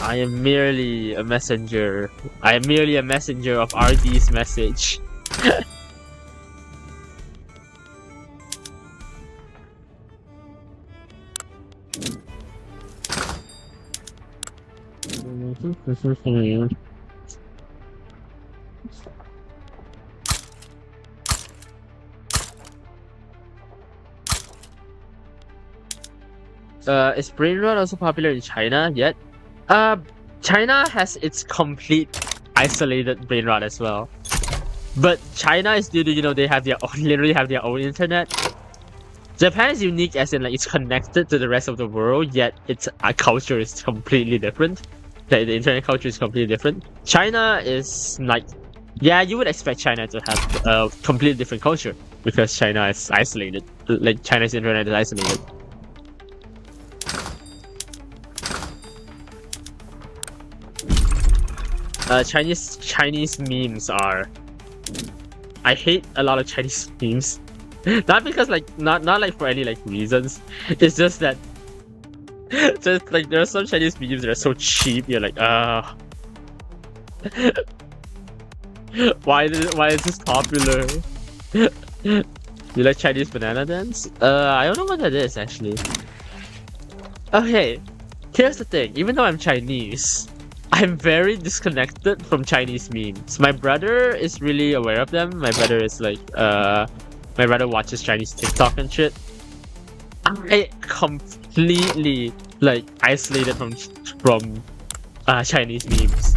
I am merely a messenger. I am merely a messenger of RD's message. Is brain rot also popular in China yet? China has its complete isolated brain rot as well. But China is due to, they have literally have their own internet. Japan is unique as in like it's connected to the rest of the world, yet its culture is completely different. The internet culture is completely different. China is like, yeah, you would expect China to have a completely different culture because China is isolated. Like China's internet is isolated. Chinese memes are. I hate a lot of Chinese memes. Not because not like for any like reasons. It's just that just like there are some Chinese memes that are so cheap. You're like, why is this popular? You like Chinese banana dance? I don't know what that is actually. Okay, here's the thing. Even though I'm Chinese, I'm very disconnected from Chinese memes. My brother is really aware of them. My brother is like, my brother watches Chinese TikTok and shit. I completely like isolated from Chinese memes.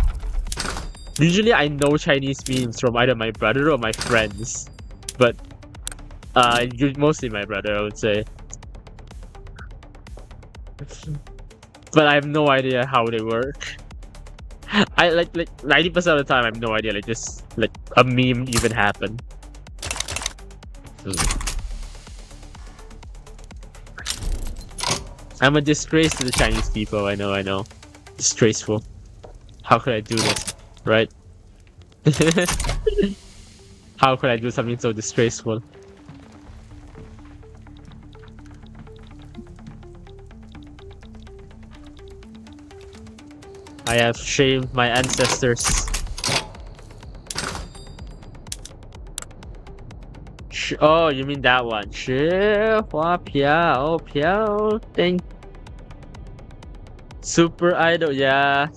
Usually I know Chinese memes from either my brother or my friends, but mostly my brother, I would say. But I have no idea how they work. I like 90% of the time I have no idea like just like a meme even happened. I'm a disgrace to the Chinese people. I know. Disgraceful. How could I do this, right? How could I do something so disgraceful? I have shamed my ancestors. Oh, you mean that one? 雪花飘飘 thing. Super idol, yeah.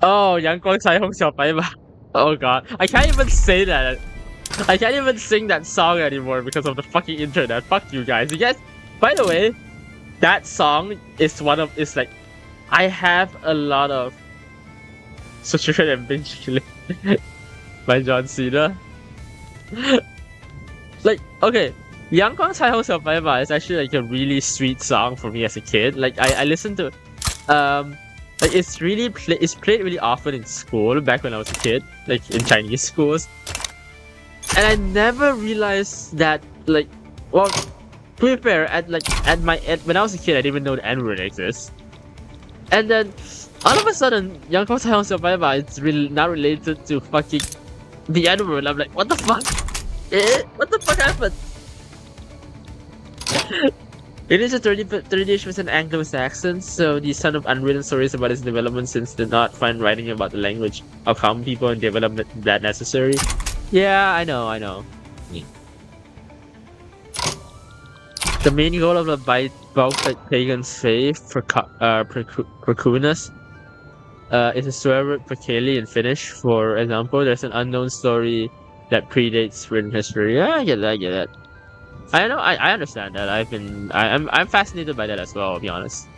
Oh, 阳光彩虹小白马. Oh god, I can't even say that. I can't even sing that song anymore because of the fucking internet. Fuck you guys. You guys, by the way, that song is like, I have a lot of Suture and Binge by John Cena. Like, okay, 阳光彩虹小白马 is actually like a really sweet song for me as a kid. Like, I listened to, like it's played really often in school back when I was a kid, like in Chinese schools. And I never realized that, like, well, to be fair, when I was a kid, I didn't even know the N-word exists. And then, all of a sudden, 阳光彩虹小白马 is really not related to fucking the N-word. I'm like, what the fuck? What the fuck happened? It is a 30% Anglo-Saxon, so the son of unwritten stories about its development since did not find writing about the language of common people and development that necessary. Yeah, I know. The main goal of the bulk pagan's faith, Procunus, is a story word for Kaylee in Finnish. For example, there's an unknown story that predates written history. Yeah, I get that. I know, I understand that. I'm fascinated by that as well, I'll be honest.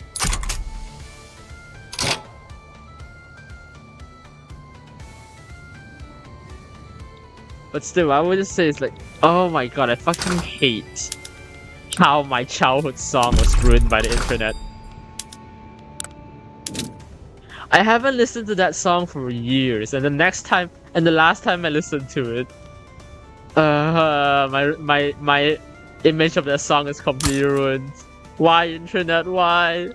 But still, I would just say it's like, oh my god, I fucking hate how my childhood song was ruined by the internet. I haven't listened to that song for years, and the last time I listened to it, my image of that song is completely ruined. Why, internet? Why?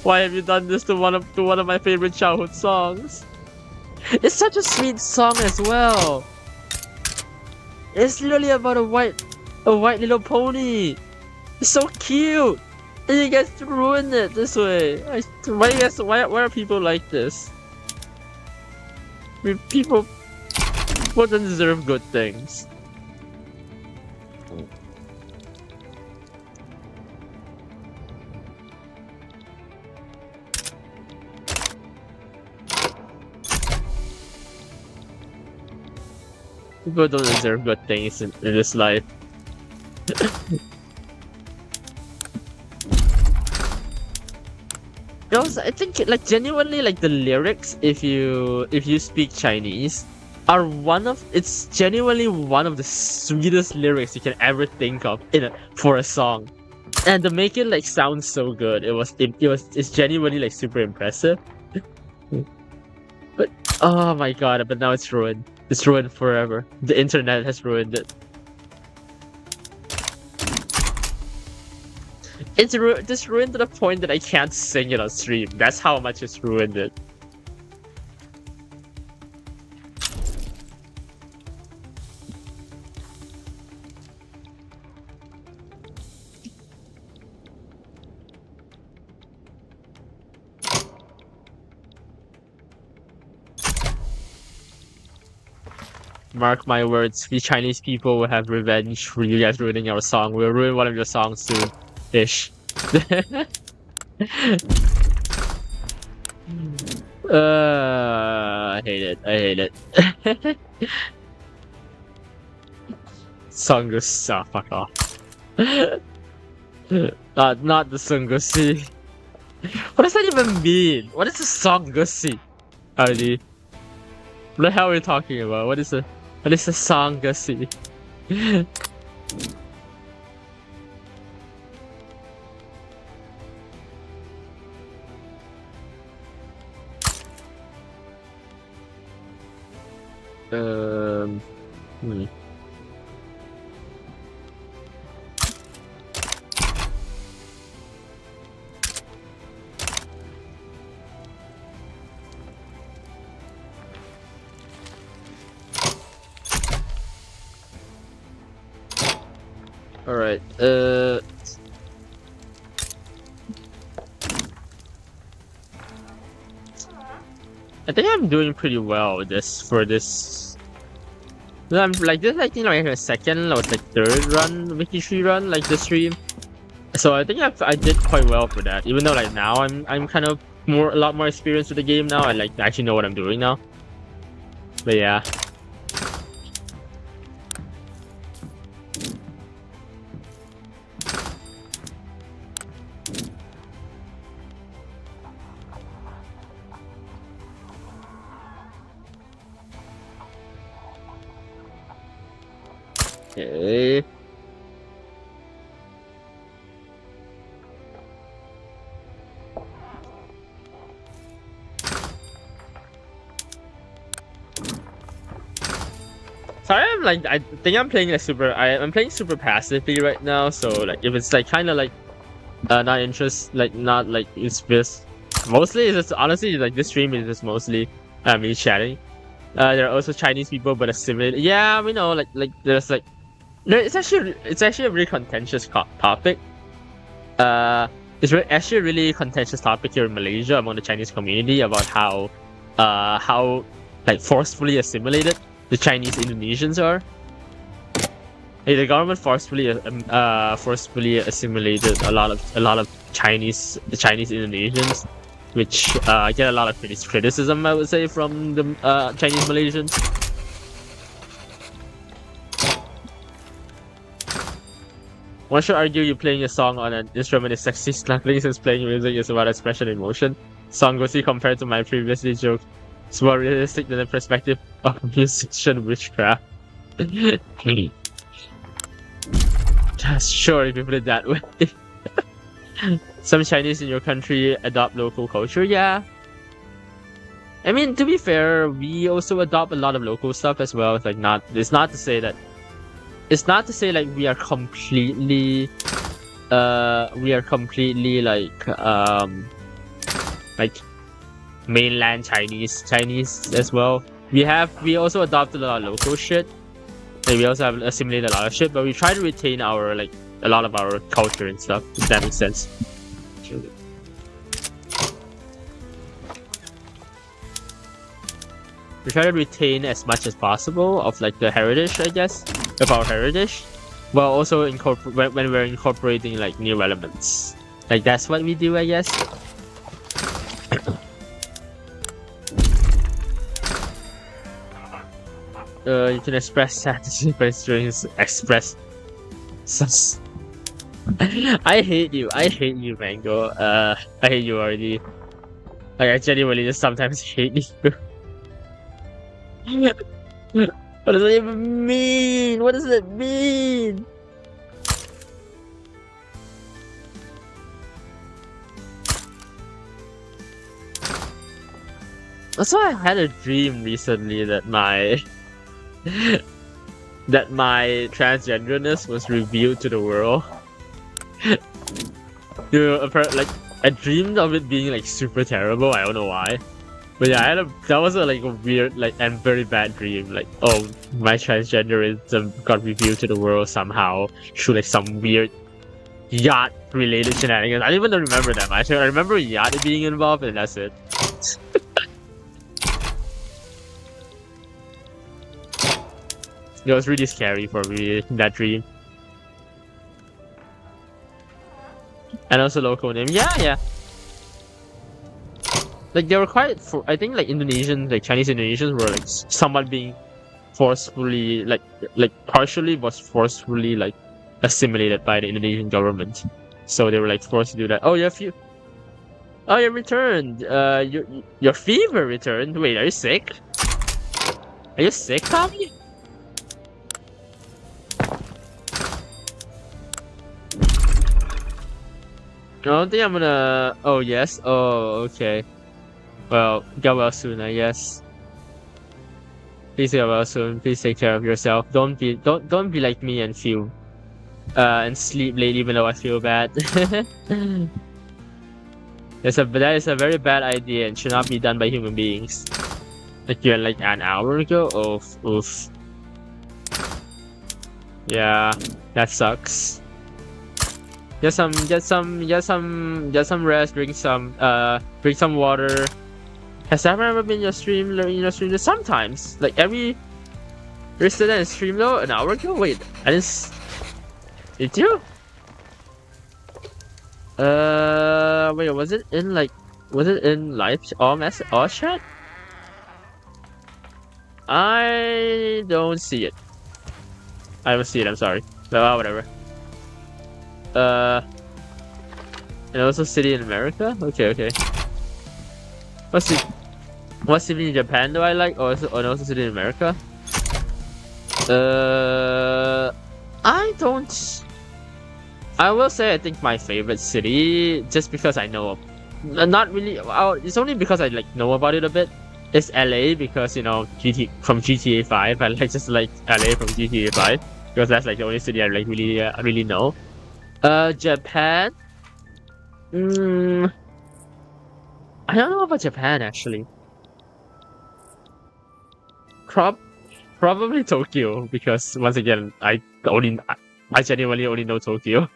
Why have you done this to one of my favorite childhood songs? It's such a sweet song as well. It's literally about a white little pony. It's so cute. And you guys ruined it this way. Why are people like this? I mean, people don't deserve good things. People don't deserve good things in this life. Also, I think like genuinely like the lyrics, if you speak Chinese, it's genuinely one of the sweetest lyrics you can ever think of for a song. And to make it like sound so good, it's genuinely like super impressive. But oh my god, but now it's ruined. It's ruined forever. The internet has ruined it. It's ruined to the point that I can't sing it on stream. That's how much it's ruined it. Mark my words, we Chinese people will have revenge for you guys ruining our song. We'll ruin one of your songs soon. Ish. I hate it. Sungus, oh, fuck off. Not the Sungusi. What does that even mean? What is a Sungusi? Hardy. What the hell are we talking about? What is a Sungusi? Alright, I think I'm doing pretty well with this. I'm like this. I think like a second or like third run Vicky run like this stream. So I think I did quite well for that. Even though like now I'm kind of a lot more experience with the game now. I like actually know what I'm doing now. But yeah. Okay. Sorry, I think I'm playing I'm playing super passively right now. So like, if it's like kind of like not interest, like not like it's just mostly it's just honestly like this stream is just mostly me chatting. There are also Chinese people, but assimilated. Yeah, we know there's like it's actually a really contentious topic. Actually a really contentious topic here in Malaysia among the Chinese community about how like forcefully assimilated the Chinese Indonesians are. Hey, the government forcefully assimilated a lot of Chinese Indonesians, which get a lot of criticism, I would say, from the Chinese Malaysians. One should argue you playing a song on an instrument is sexy snuggling, since playing music is about expression and emotion. Song Gossy, compared to my previously joke, it's more realistic than the perspective of musician witchcraft. Sure, if you put it that way. Some Chinese in your country adopt local culture, yeah. I mean, to be fair, we also adopt a lot of local stuff as well. It's not to say like we are completely like mainland Chinese as well. We also adopted a lot of local shit. Like, we also have assimilated a lot of shit, but we try to retain our a lot of our culture and stuff, if that makes sense. We try to retain as much as possible of like the heritage, I guess, of our heritage, while also when we're incorporating like new elements. Like, that's what we do, I guess. You can express sadness by strings. Express. I hate you, Mango. I hate you already. Like, I genuinely just sometimes hate you. What does it even mean? What does it mean? That's why I had a dream recently that my transgenderness was revealed to the world. Like, I dreamed of it being like super terrible. I don't know why, but yeah, that was a weird and very bad dream. Like, oh, my transgenderism got revealed to the world somehow through like some weird yacht related shenanigans. I don't even remember that much. I remember yacht being involved, and that's it. It was really scary for me, that dream. And also local name. Yeah. Like, they were quite, I think like Chinese Indonesians were like somewhat being forcefully, partially was forcefully like assimilated by the Indonesian government. So they were like forced to do that. Oh, you returned. Your fever returned. Wait, are you sick? Are you sick, Tommy? I don't think I'm gonna. Oh yes. Oh, okay. Well, get well soon, I guess. Please get well soon. Please take care of yourself. Don't be like me and feel and sleep late even though I feel bad. That is a very bad idea and should not be done by human beings. Like, you're like an hour ago. Oof. Yeah, that sucks. Get some rest. Drink some water. Has that ever been your stream? Sometimes, like every. Yesterday stream though an hour ago. Wait, I didn't. Did you? Wait, was it in like Was it in live all chat? I don't see it. I don't see it. I'm sorry. No, whatever. And also city in America. Okay. What city in Japan do I like? Or also city in America? I don't. I will say I think my favorite city, just because I know, not really. It's only because I like know about it a bit. It's LA because from GTA 5. I just like LA from GTA 5 because that's like the only city I like really know. Japan. I don't know about Japan actually. Probably Tokyo because once again I genuinely only know Tokyo.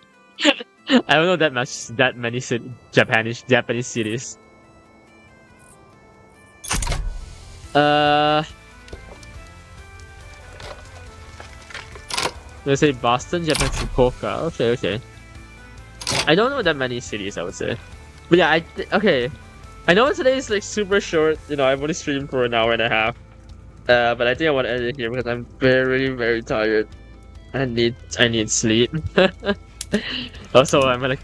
I don't know that many Japanese cities. Let's say Boston, Japan, Fukuoka. Okay. I don't know that many cities, I would say. But yeah, okay. I know today is like super short. I've only streamed for an hour and a half. But I think I want to end it here because I'm very, very tired. I need sleep. Also, I'm like,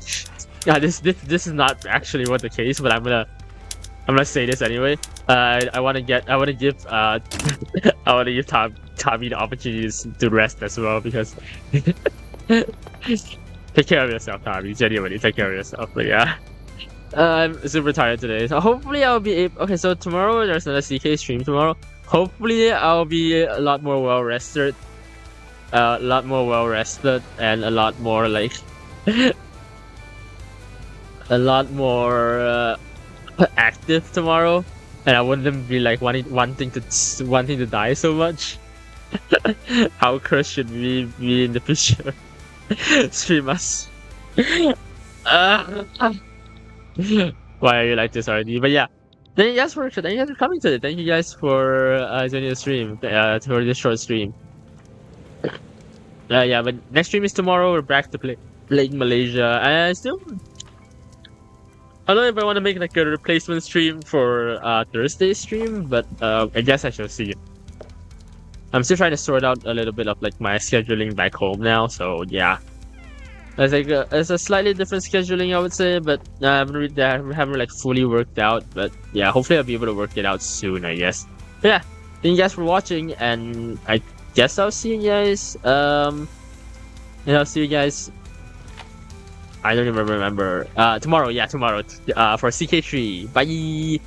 yeah, this is not actually what the case, but I'm gonna say this anyway. I want to give Tommy the opportunities to rest as well because take care of yourself, Tommy. Genuinely, take care of yourself. But yeah, I'm super tired today. So hopefully I'll be able. Okay, so tomorrow there's another CK stream tomorrow. Hopefully I'll be a lot more well rested. And a lot more like a lot more active tomorrow, and I wouldn't be like wanting to die so much. How cursed should we be in the future? Stream us. Why are you like this already? But yeah, thank you guys for coming today. Thank you guys for joining the stream for this short stream. Yeah, but next stream is tomorrow. We're back to playing Malaysia. I don't know if I want to make like a replacement stream for Thursday's stream, but I guess I shall see. I'm still trying to sort out a little bit of like my scheduling back home now, so yeah. I think it's a slightly different scheduling, I would say, but I haven't like fully worked out. But yeah, hopefully I'll be able to work it out soon, I guess. But yeah, thank you guys for watching, and I guess I'll see you guys. And I'll see you guys. I don't even remember. Tomorrow, for CKIII. Bye.